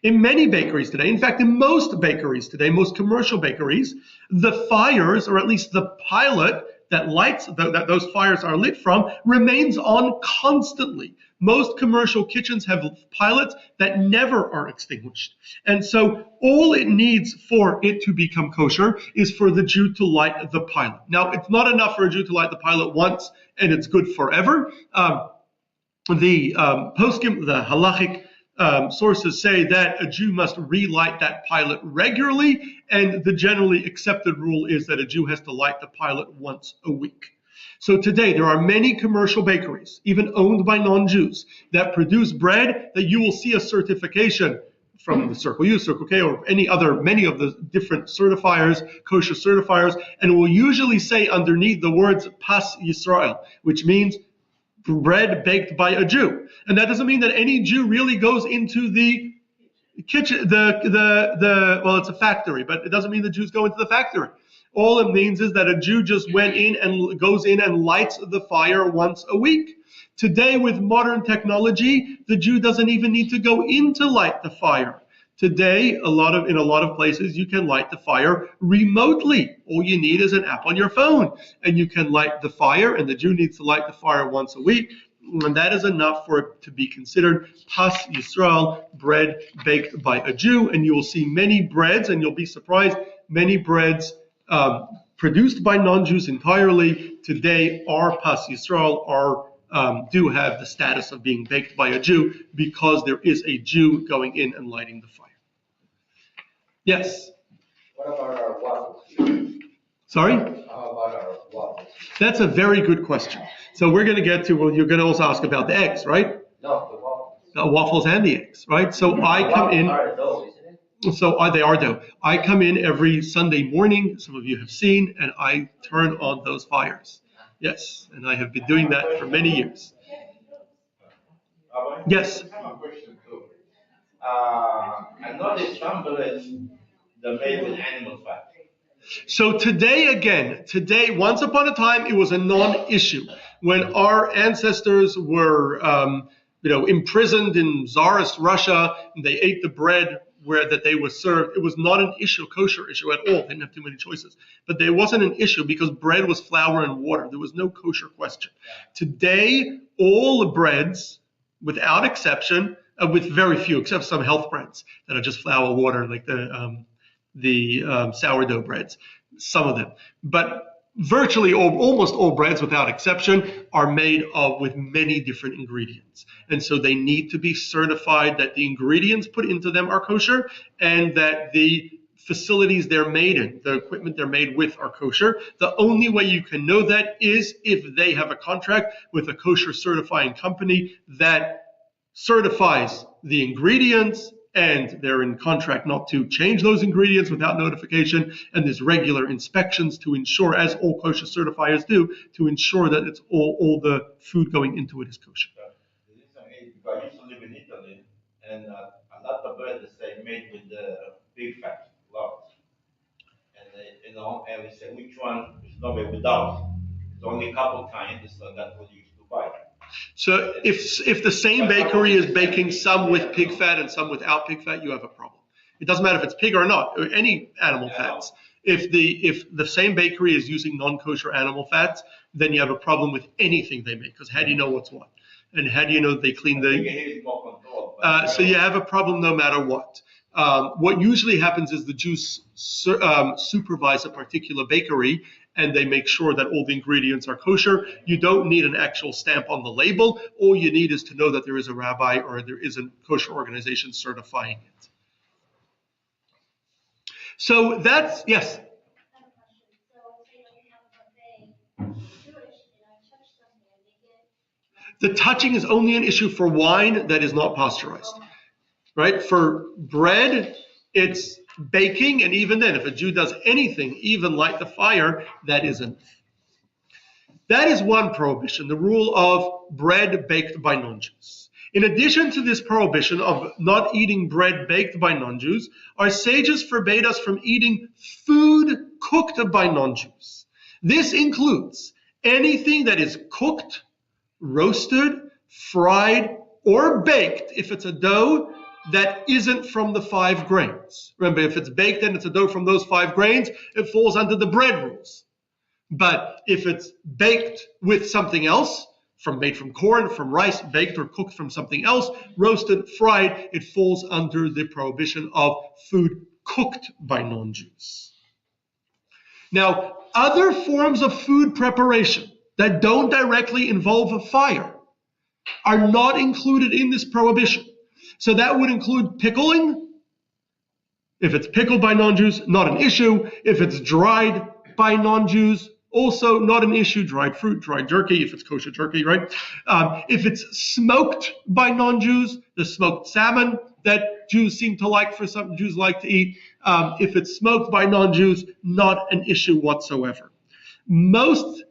In many bakeries today, in fact, in most bakeries today, most commercial bakeries, the fires, or at least the pilot that those fires are lit from, remains on constantly. Most commercial kitchens have pilots that never are extinguished. And so all it needs for it to become kosher is for the Jew to light the pilot. Now, it's not enough for a Jew to light the pilot once and it's good forever. The poskim, the halachic sources say that a Jew must relight that pilot regularly, and the generally accepted rule is that a Jew has to light the pilot once a week. So today there are many commercial bakeries, even owned by non-Jews, that produce bread that you will see a certification from the Circle U, Circle K, or many of the different certifiers, kosher certifiers, and it will usually say underneath the words Pas Yisrael, which means bread baked by a Jew. And that doesn't mean that any Jew really goes into the kitchen, well, it's a factory, but it doesn't mean the Jews go into the factory. All it means is that a Jew just went in and goes in and lights the fire once a week. Today, with modern technology, the Jew doesn't even need to go in to light the fire. Today, in a lot of places, you can light the fire remotely. All you need is an app on your phone, and you can light the fire, and the Jew needs to light the fire once a week, and that is enough for it to be considered Pas Yisrael, bread baked by a Jew. And you will see many breads, and you'll be surprised, many breads produced by non-Jews entirely today are Pas Yisrael, do have the status of being baked by a Jew because there is a Jew going in and lighting the fire. Yes? What about our waffles? Sorry? How about our waffles? That's a very good question. So we're going to get to, well, you're going to also ask about the eggs, right? No, the waffles. The waffles and the eggs, right? So I come in. Are dough, isn't it? So they are dough. I come in every Sunday morning, some of you have seen, and I turn on those fires. Yes, and I have been doing that for many years. Yes? I have a question too. I noticed some breads, they're made with animal fat. So today, once upon a time, it was a non-issue. When our ancestors were, imprisoned in Tsarist Russia, and they ate the bread that they were served, it was not an issue, kosher issue at all. They didn't have too many choices. But there wasn't an issue because bread was flour and water. There was no kosher question. Today, all the breads, without exception, with very few, except some health breads that are just flour, water, like the sourdough breads, some of them. But virtually almost all breads, without exception, are made with many different ingredients. And so they need to be certified that the ingredients put into them are kosher and that the facilities they're made in, the equipment they're made with, are kosher. The only way you can know that is if they have a contract with a kosher certifying company that certifies the ingredients, and they're in contract not to change those ingredients without notification, and there's regular inspections to ensure, as all kosher certifiers do, to ensure that it's all the food going into it is kosher. The reason is because I used to live in Italy, and a lot of bread is made with the pig fat, lots. And and we say which one is not made without. There's only a couple kinds, so that's what you used to buy. So if the same bakery is baking some with pig fat and some without pig fat, you have a problem. It doesn't matter if it's pig or not, or any animal fats. If the same bakery is using non-kosher animal fats, then you have a problem with anything they make, because how do you know what's what? And how do you know that they clean so you have a problem no matter what. What usually happens is the Jews supervise a particular bakery, and they make sure that all the ingredients are kosher. You don't need an actual stamp on the label. All you need is to know that there is a rabbi or there is a kosher organization certifying it. So that's, yes? I have a question. So, say like you have a buffet, Jewish, and I touch something, I make it. The touching is only an issue for wine that is not pasteurized, right? For bread, it's baking, and even then, if a Jew does anything, even light the fire, that isn't. That is one prohibition, the rule of bread baked by non-Jews. In addition to this prohibition of not eating bread baked by non-Jews, our sages forbade us from eating food cooked by non-Jews. This includes anything that is cooked, roasted, fried, or baked, if it's a dough, that isn't from the 5 grains. Remember, if it's baked and it's a dough from those 5 grains, it falls under the bread rules. But if it's baked with something else, made from corn, from rice, baked or cooked from something else, roasted, fried, it falls under the prohibition of food cooked by non-Jews. Now, other forms of food preparation that don't directly involve a fire are not included in this prohibition. So that would include pickling. If it's pickled by non-Jews, not an issue. If it's dried by non-Jews, also not an issue. Dried fruit, dried jerky, if it's kosher jerky, right? If it's smoked by non-Jews, the smoked salmon that Jews seem to like, for some Jews like to eat, if it's smoked by non-Jews, not an issue whatsoever. Most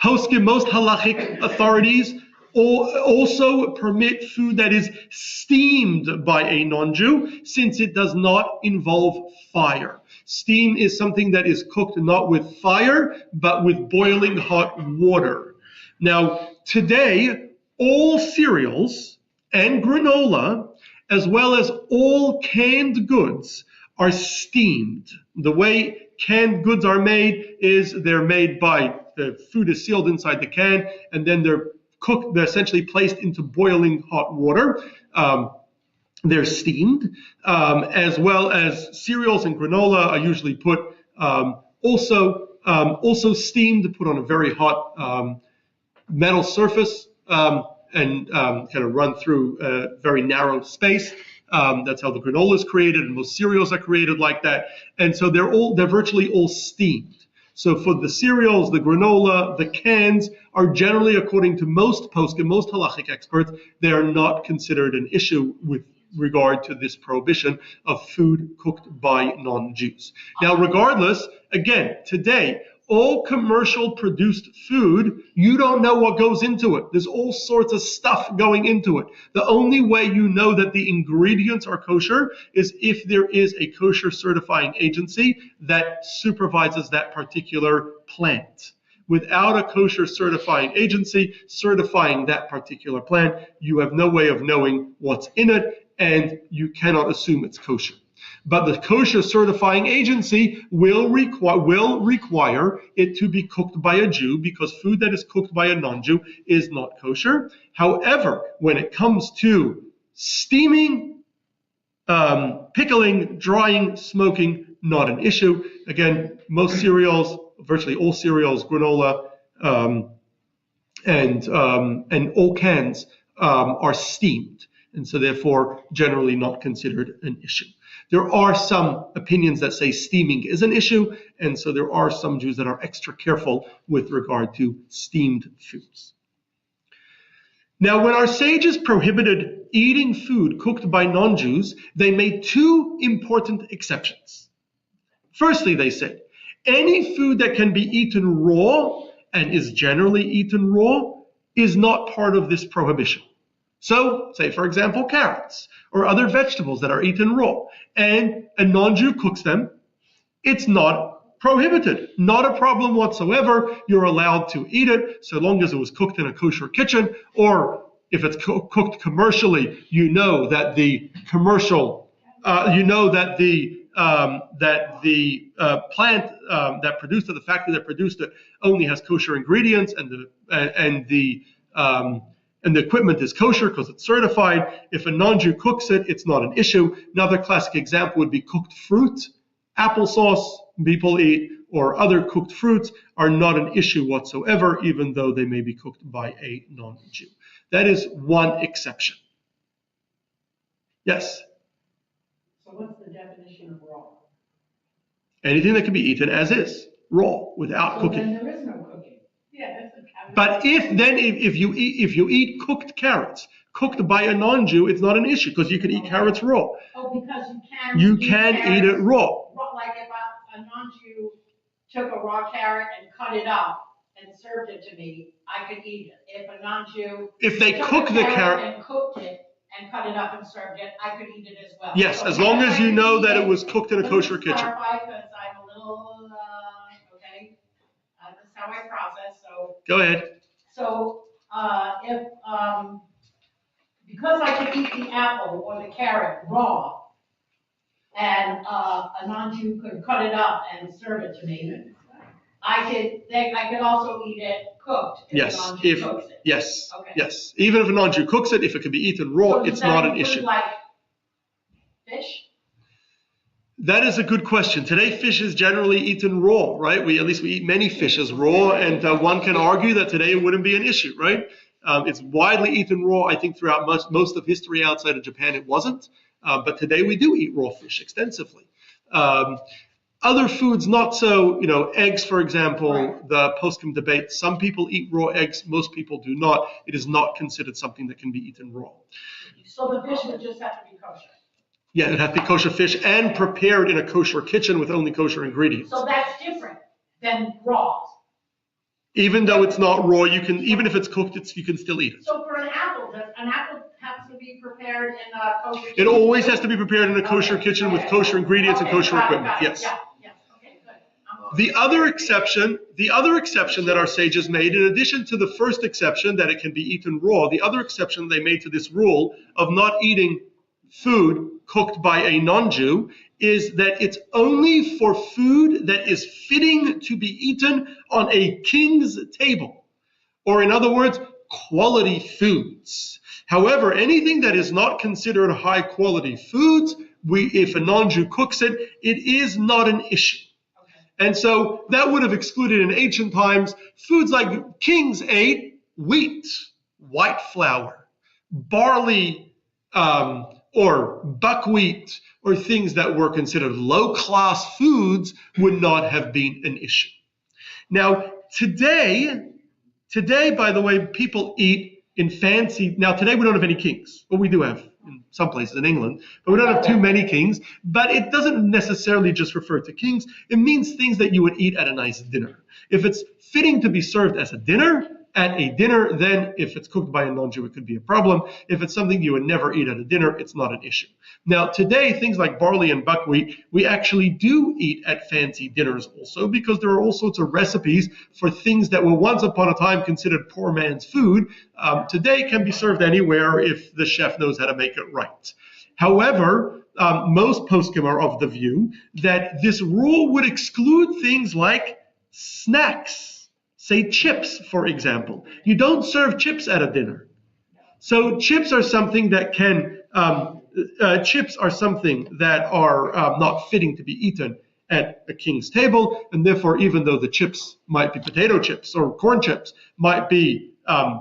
poskim, most halachic authorities also permit food that is steamed by a non-Jew, since it does not involve fire. Steam is something that is cooked not with fire, but with boiling hot water. Now, today, all cereals and granola, as well as all canned goods, are steamed. The way canned goods are made is they're made by, the food is sealed inside the can, and then they're cooked, they're essentially placed into boiling hot water. They're steamed, as well as cereals and granola are usually put, also steamed, put on a very hot metal surface, and kind of run through a very narrow space. That's how the granola is created, and most cereals are created like that. And so they're virtually all steamed. So for the cereals, the granola, the cans are generally, according to most poskim, most halachic experts, they are not considered an issue with regard to this prohibition of food cooked by non-Jews. Now, regardless, again, today, all commercial produced food, you don't know what goes into it. There's all sorts of stuff going into it. The only way you know that the ingredients are kosher is if there is a kosher certifying agency that supervises that particular plant. Without a kosher certifying agency certifying that particular plant, you have no way of knowing what's in it, and you cannot assume it's kosher. But the kosher certifying agency will require it to be cooked by a Jew, because food that is cooked by a non-Jew is not kosher. However, when it comes to steaming, pickling, drying, smoking, not an issue. Again, most cereals, virtually all cereals, granola, and all cans are steamed, and so therefore generally not considered an issue. There are some opinions that say steaming is an issue, and so there are some Jews that are extra careful with regard to steamed foods. Now, when our sages prohibited eating food cooked by non-Jews, they made 2 important exceptions. Firstly, they said, any food that can be eaten raw and is generally eaten raw is not part of this prohibition. So, say for example, carrots or other vegetables that are eaten raw, and a non-Jew cooks them, it's not prohibited. Not a problem whatsoever. You're allowed to eat it so long as it was cooked in a kosher kitchen, or if it's cooked commercially, you know that the commercial, plant that produced it, the factory that produced it, only has kosher ingredients, and the equipment is kosher because it's certified. If a non-Jew cooks it, it's not an issue. Another classic example would be cooked fruit. Applesauce people eat, or other cooked fruits are not an issue whatsoever, even though they may be cooked by a non-Jew. That is one exception. Yes? So what's the definition of raw? Anything that can be eaten as is, raw, without So cooking. then there is no cooking. Yeah, that's the. But if you eat cooked carrots, cooked by a non-Jew, it's not an issue because you can eat carrots raw. Oh, because you can. You can eat it raw. Like if a non-Jew took a raw carrot and cut it up and served it to me, I could eat it. If a non-Jew. If they took cook a the carrot. And cooked it and cut it up and served it, I could eat it as well. Yes, as long as you know that it was cooked in a kosher kitchen. Clarify, because I'm a little, okay, this is how I process, so. Go ahead. So, if, because I could eat the apple or the carrot raw, and a non-Jew could cut it up and serve it to me, I could also eat it cooked if a Yes, non-Jew cooks it. yes, Okay. yes. Even if a non-Jew cooks it, if it can be eaten raw, So does it's that not an include, issue. like fish? That is a good question. Today, fish is generally eaten raw, right? At least we eat many fishes raw, and one can argue that today it wouldn't be an issue, right? It's widely eaten raw. I think throughout most of history outside of Japan, it wasn't. But today we do eat raw fish extensively. Other foods, not so, eggs, for example, Right. the postscript debate, some people eat raw eggs, most people do not. It is not considered something that can be eaten raw. So the fish would just have to be kosher. Yeah, it'd have to be kosher fish and prepared in a kosher kitchen with only kosher ingredients. So that's different than raw. Even though it's not raw, even if it's cooked, you can still eat it. So for an apple, does an apple have to be prepared in a kosher It kitchen? always has to be prepared in a kosher kitchen with kosher ingredients and Okay, kosher got it, equipment, got it. yes. Yeah, okay, good. The other exception that our sages made, in addition to the first exception that it can be eaten raw, the other exception they made to this rule of not eating food cooked by a non-Jew is that it's only for food that is fitting to be eaten on a king's table. Or in other words, quality foods. However, anything that is not considered high quality foods, if a non-Jew cooks it, it is not an issue. And so that would have excluded in ancient times foods like kings ate wheat, white flour, barley, or buckwheat, or things that were considered low-class foods would not have been an issue. Now, today, by the way, people eat in fancy. Now, today we don't have any kings, but we do have in some places in England, but we don't have too many kings. But it doesn't necessarily just refer to kings. It means things that you would eat at a nice dinner. If it's fitting to be served as a dinner, at a dinner, then if it's cooked by a non-Jew, it could be a problem. If it's something you would never eat at a dinner, it's not an issue. Now, today, things like barley and buckwheat, we actually do eat at fancy dinners also, because there are all sorts of recipes for things that were once upon a time considered poor man's food. Today can be served anywhere if the chef knows how to make it right. However, most poskim are of the view that this rule would exclude things like snacks. Say chips, for example. You don't serve chips at a dinner. So chips are something that are not fitting to be eaten at a king's table, and therefore, even though the chips might be potato chips or corn chips, might be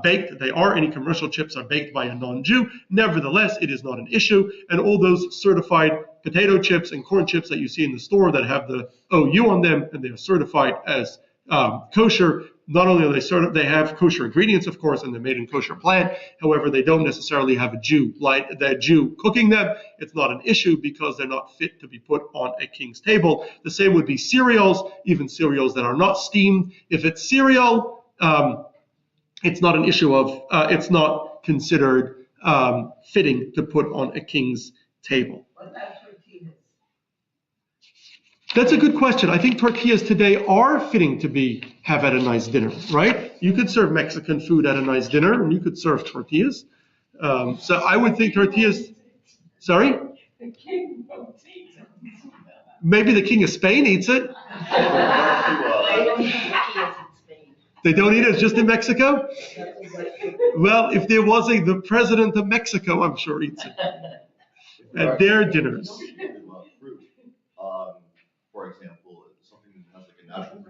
baked, any commercial chips are baked by a non-Jew, nevertheless, it is not an issue, and all those certified potato chips and corn chips that you see in the store that have the OU on them, and they are certified as kosher. Not only are they have kosher ingredients, of course, and they're made in kosher plant. However, they don't necessarily have a Jew cooking them. It's not an issue because they're not fit to be put on a king's table. The same would be cereals, even cereals that are not steamed. If it's cereal, it's not an issue of it's not considered fitting to put on a king's table. What about tortillas? That's a good question. I think tortillas today are fitting to have at a nice dinner, right? You could serve Mexican food at a nice dinner, and you could serve tortillas. So I would think tortillas. Sorry? The king eats it. Maybe the king of Spain eats it. They don't eat tortillas in Spain. They don't eat it just in Mexico? Well, if there was the president of Mexico, I'm sure eats it at their dinners. For example, something that has like a natural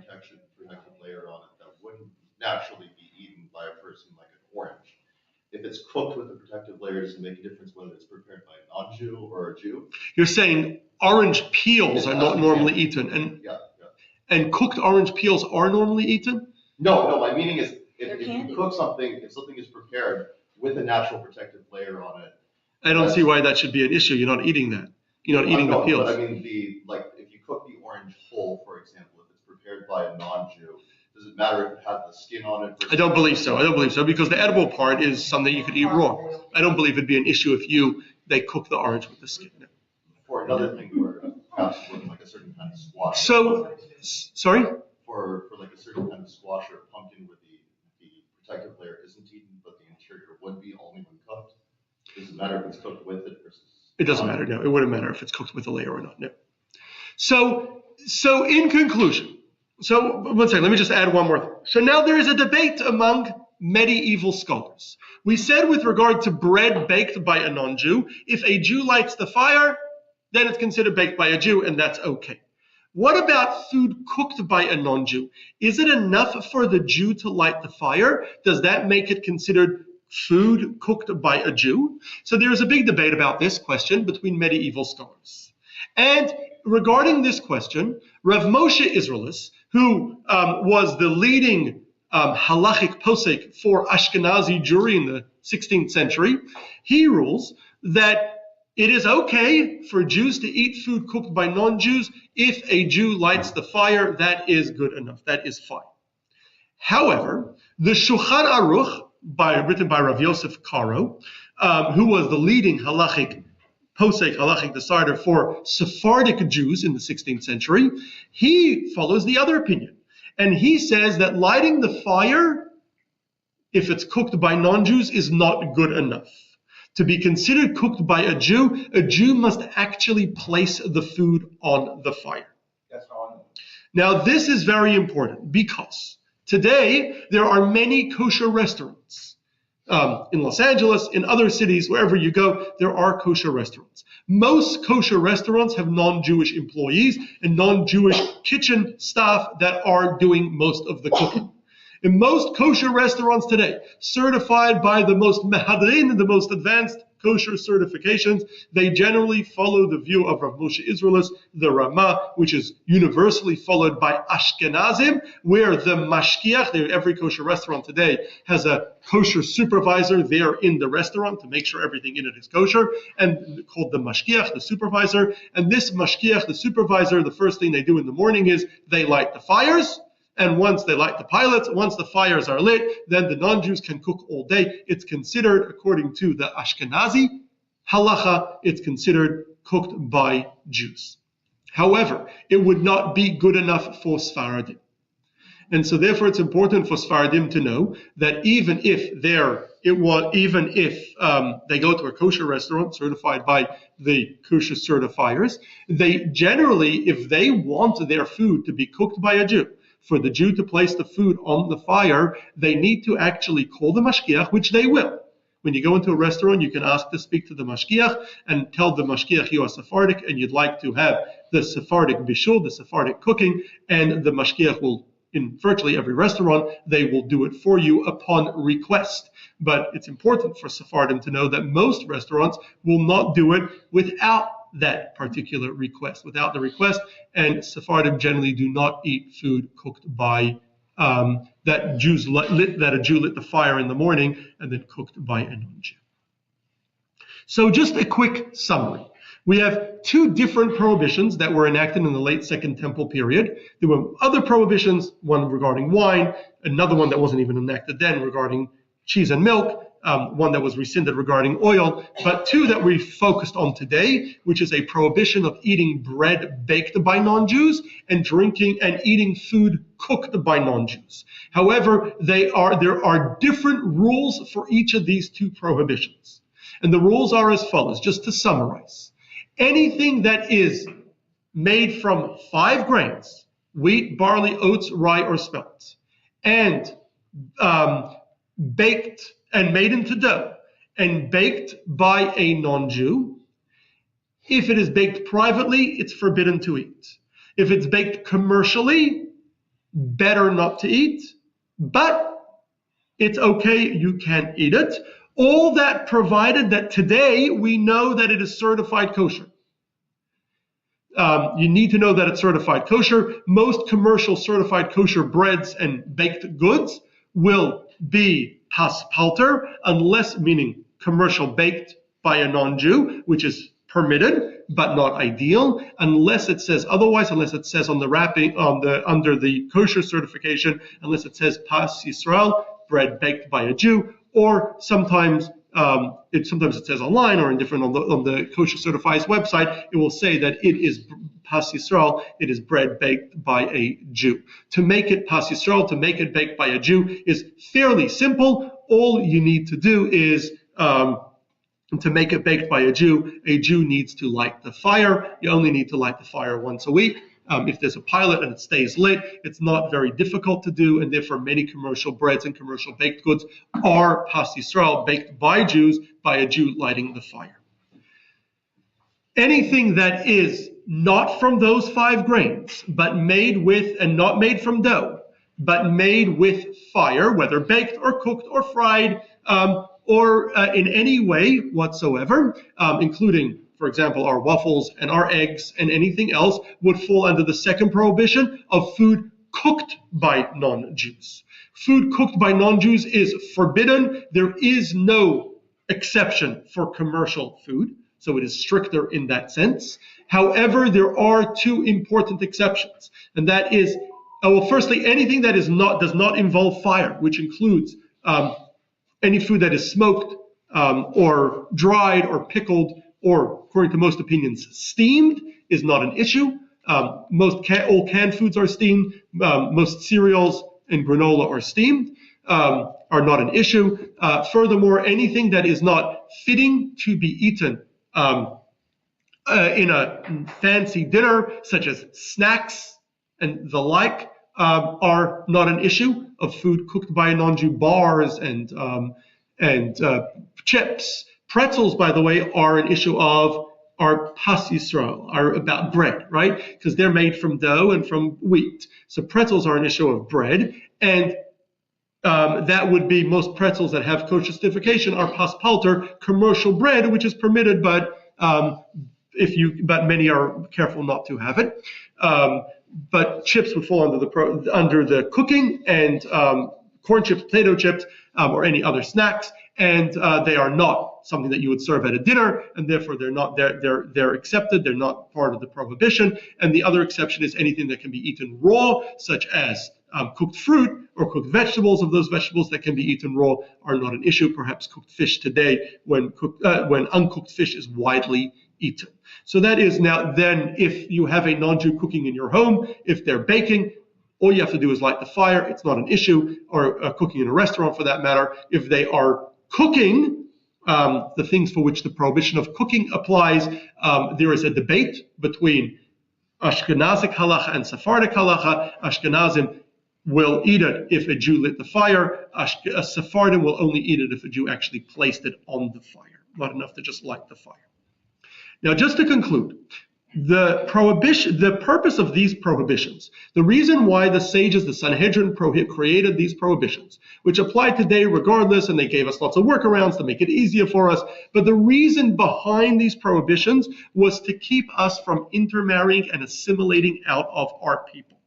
protective layer on it that wouldn't naturally be eaten by a person like an orange. If it's cooked with a protective layer, does it make a difference whether it's prepared by a non-Jew or a Jew? You're saying orange peels are not normally eaten, and cooked orange peels are normally eaten? No, my meaning is if candy. you cook something, if something is prepared with a natural protective layer on it. I don't see why that should be an issue. You're not eating that. You're not eating the peels. But I mean, if you cook the orange whole, for example, if it's prepared by a non-Jew, does it matter if it has the skin on it? I don't believe so. Because the edible part is something you could eat raw. I don't believe it'd be an issue if they cook the orange with the skin. For another thing where perhaps with like a certain kind of squash. So, sorry? For like a certain kind of squash or pumpkin where the protective layer isn't eaten, but the interior would be only when cooked. Does it matter if it's cooked with it versus? It doesn't matter, no. It wouldn't matter if it's cooked with a layer or not, no. So in conclusion, one second, let me just add one more thing. So now there is a debate among medieval scholars. We said with regard to bread baked by a non-Jew, if a Jew lights the fire, then it's considered baked by a Jew, and that's okay. What about food cooked by a non-Jew? Is it enough for the Jew to light the fire? Does that make it considered food cooked by a Jew? So there's a big debate about this question between medieval scholars. And regarding this question, Rav Moshe Israelis, who was the leading halachic posek for Ashkenazi Jewry in the 16th century, he rules that it is okay for Jews to eat food cooked by non-Jews. If a Jew lights the fire, that is good enough. That is fine. However, the Shulchan Aruch, written by Rav Yosef Karo, who was the leading halachic posek, halachic decider for Sephardic Jews in the 16th century, he follows the other opinion. And he says that lighting the fire, if it's cooked by non-Jews, is not good enough. To be considered cooked by a Jew must actually place the food on the fire. That's how I know. Now, this is very important because today there are many kosher restaurants. In Los Angeles, in other cities, wherever you go, there are kosher restaurants. Most kosher restaurants have non-Jewish employees and non-Jewish kitchen staff that are doing most of the cooking. In most kosher restaurants today, certified by the most mehadrin, the most advanced kosher certifications, they generally follow the view of Rav Moshe Israelis, the Ramah, which is universally followed by Ashkenazim, where the mashkiach, every kosher restaurant today has a kosher supervisor there in the restaurant to make sure everything in it is kosher, and called the mashkiach, the supervisor. And this mashkiach, the supervisor, the first thing they do in the morning is they light the fires. And once they light the pilots, once the fires are lit, then the non-Jews can cook all day. It's considered, according to the Ashkenazi halacha, it's considered cooked by Jews. However, it would not be good enough for Sfaradim. And so therefore it's important for Sfaradim to know that even if they go to a kosher restaurant certified by the kosher certifiers, they generally, if they want their food to be cooked by a Jew, for the Jew to place the food on the fire, they need to actually call the mashkiach, which they will. When you go into a restaurant, you can ask to speak to the mashkiach and tell the mashkiach you are Sephardic and you'd like to have the Sephardic bishul, the Sephardic cooking, and the mashkiach will, in virtually every restaurant, they will do it for you upon request. But it's important for Sephardim to know that most restaurants will not do it without that particular request, without the request, and Sephardim generally do not eat food cooked by that a Jew lit the fire in the morning and then cooked by a non-Jew. So just a quick summary. We have two different prohibitions that were enacted in the late Second Temple period. There were other prohibitions, one regarding wine, another one that wasn't even enacted then regarding cheese and milk, one that was rescinded regarding oil, but two that we focused on today, which is a prohibition of eating bread baked by non-Jews and drinking and eating food cooked by non-Jews. However, there are different rules for each of these two prohibitions. And the rules are as follows, just to summarize. Anything that is made from 5 grains, wheat, barley, oats, rye, or spelt, and baked and made into dough and baked by a non-Jew, if it is baked privately, it's forbidden to eat. If it's baked commercially, better not to eat, but it's okay, you can eat it. All that provided that today we know that it is certified kosher. You need to know that it's certified kosher. Most commercial certified kosher breads and baked goods will be pas palter, unless, meaning commercial baked by a non-Jew, which is permitted but not ideal, unless it says otherwise, unless it says on the wrapping under the kosher certification, unless it says pas Yisrael, bread baked by a Jew, or sometimes it says online or in different on the kosher certifies website, it will say that it is pas Yisrael, it is bread baked by a Jew. To make it pas Yisrael, to make it baked by a Jew is fairly simple. All you need to do is And to make it baked by a Jew needs to light the fire. You only need to light the fire once a week. If there's a pilot and it stays lit, it's not very difficult to do, and therefore many commercial breads and commercial baked goods are pas Yisrael, baked by Jews, by a Jew lighting the fire. Anything that is not from those 5 grains, but made with, and not made from dough, but made with fire, whether baked or cooked or fried, or in any way whatsoever, including, for example, our waffles and our eggs and anything else, would fall under the second prohibition of food cooked by non-Jews. Food cooked by non-Jews is forbidden. There is no exception for commercial food, so it is stricter in that sense. However, there are 2 important exceptions, and that is, firstly, anything that does not involve fire, which includes any food that is smoked or dried or pickled or, according to most opinions, steamed, is not an issue. All canned foods are steamed. Most cereals and granola are steamed, are not an issue. Furthermore, anything that is not fitting to be eaten in a fancy dinner, such as snacks and the like, are not an issue of food cooked by a non-Jew. Bars and chips. Pretzels, by the way, are an issue of our pas Yisrael, are about bread, right? Because they're made from dough and from wheat. So pretzels are an issue of bread, and that would be most pretzels that have kosher certification are pas palter, commercial bread, which is permitted, but many are careful not to have it. But chips would fall under the cooking, and corn chips, potato chips, or any other snacks, and they are not something that you would serve at a dinner, and therefore they're accepted. They're not part of the prohibition. And the other exception is anything that can be eaten raw, such as cooked fruit or cooked vegetables. Of those vegetables that can be eaten raw are not an issue. Perhaps cooked fish today, when uncooked fish is widely eaten. So that is now then, if you have a non-Jew cooking in your home, if they're baking, all you have to do is light the fire. It's not an issue, or cooking in a restaurant for that matter. If they are cooking, the things for which the prohibition of cooking applies, there is a debate between Ashkenazic halacha and Sephardic halacha. Ashkenazim will eat it if a Jew lit the fire. Sephardim will only eat it if a Jew actually placed it on the fire. Not enough to just light the fire. Now, just to conclude, the purpose of these prohibitions, the reason why the sages, the Sanhedrin, created these prohibitions, which apply today regardless, and they gave us lots of workarounds to make it easier for us, but the reason behind these prohibitions was to keep us from intermarrying and assimilating out of our people.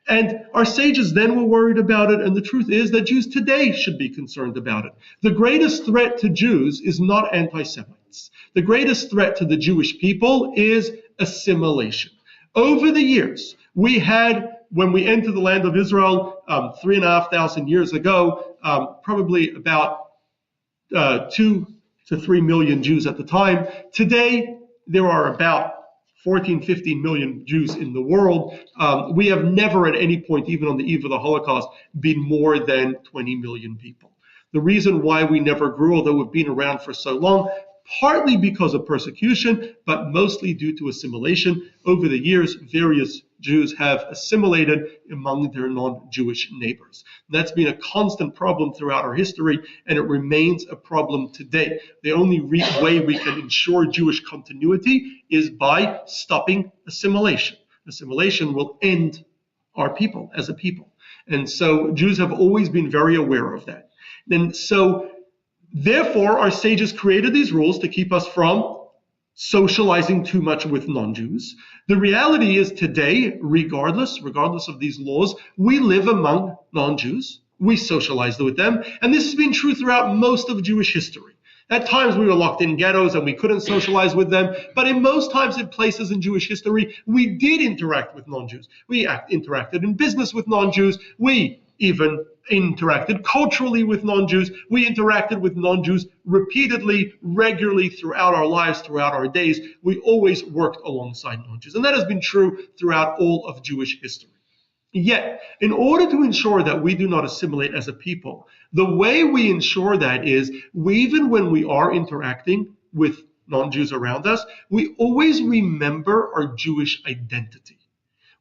And our sages then were worried about it, and the truth is that Jews today should be concerned about it. The greatest threat to Jews is not anti-Semites. The greatest threat to the Jewish people is assimilation. Over the years, we had, when we entered the land of Israel 3,500 years ago, probably about 2 to 3 million Jews at the time. Today, there are about 14, 15 million Jews in the world. We have never at any point, even on the eve of the Holocaust, been more than 20 million people. The reason why we never grew, although we've been around for so long, partly because of persecution, but mostly due to assimilation. Over the years, various Jews have assimilated among their non-Jewish neighbors. That's been a constant problem throughout our history, and it remains a problem today. The only way we can ensure Jewish continuity is by stopping assimilation. Assimilation will end our people as a people. And so Jews have always been very aware of that. And so therefore, our sages created these rules to keep us from socializing too much with non-Jews. The reality is today, regardless of these laws, we live among non-Jews. We socialize with them. And this has been true throughout most of Jewish history. At times we were locked in ghettos and we couldn't socialize with them. But in most times in places in Jewish history, we did interact with non-Jews. We interacted in business with non-Jews. We even interacted culturally with non-Jews. We interacted with non-Jews repeatedly, regularly throughout our lives, throughout our days. We always worked alongside non-Jews. And that has been true throughout all of Jewish history. Yet, in order to ensure that we do not assimilate as a people, the way we ensure that is, even when we are interacting with non-Jews around us, we always remember our Jewish identity.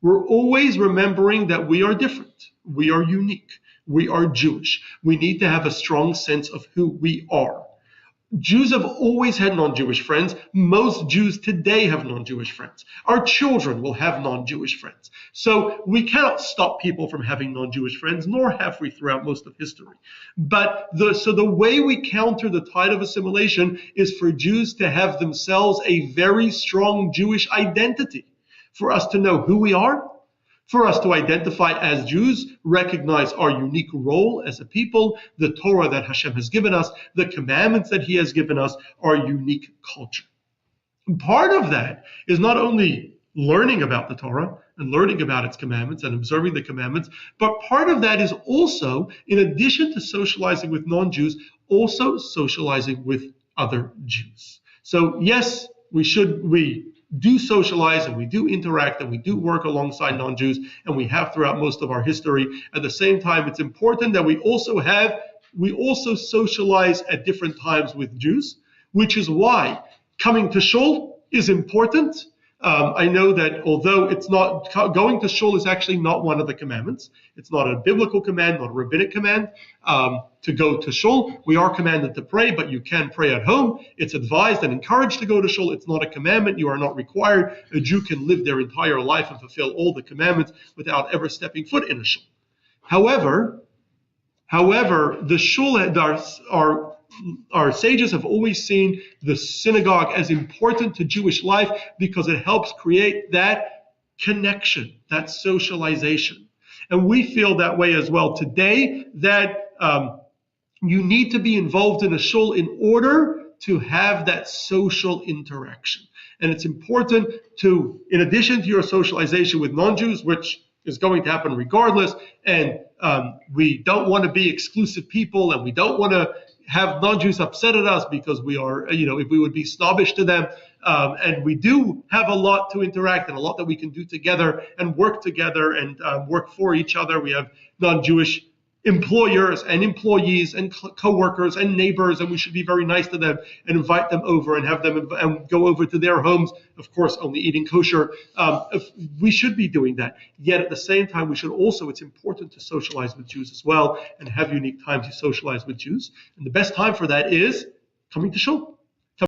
We're always remembering that we are different, we are unique, we are Jewish. We need to have a strong sense of who we are. Jews have always had non-Jewish friends. Most Jews today have non-Jewish friends. Our children will have non-Jewish friends. So we cannot stop people from having non-Jewish friends, nor have we throughout most of history. But the way we counter the tide of assimilation is for Jews to have themselves a very strong Jewish identity, for us to know who we are, for us to identify as Jews, recognize our unique role as a people, the Torah that Hashem has given us, the commandments that He has given us, our unique culture. And part of that is not only learning about the Torah and learning about its commandments and observing the commandments, but part of that is also, in addition to socializing with non-Jews, also socializing with other Jews. So yes, we do socialize and we do interact and we do work alongside non-Jews, and we have throughout most of our history. At the same time, it's important that we also socialize at different times with Jews, which is why coming to shul is important. I know that although it's not, going to shul is actually not one of the commandments. It's not a biblical command, not a rabbinic command to go to shul. We are commanded to pray, but you can pray at home. It's advised and encouraged to go to shul. It's not a commandment. You are not required. A Jew can live their entire life and fulfill all the commandments without ever stepping foot in a shul. However, the shul, our sages have always seen the synagogue as important to Jewish life because it helps create that connection, that socialization. And we feel that way as well today, that you need to be involved in a shul in order to have that social interaction. And it's important to, in addition to your socialization with non-Jews, which is going to happen regardless, and we don't want to be exclusive people, and we don't want to have non-Jews upset at us because we are, if we would be snobbish to them. And we do have a lot to interact and a lot that we can do together and work together and work for each other. We have non-Jewish employers and employees and co-workers and neighbors, and we should be very nice to them and invite them over and have them and go over to their homes, of course, only eating kosher. We should be doing that. Yet at the same time, it's important to socialize with Jews as well and have unique times to socialize with Jews. And the best time for that is coming to shul.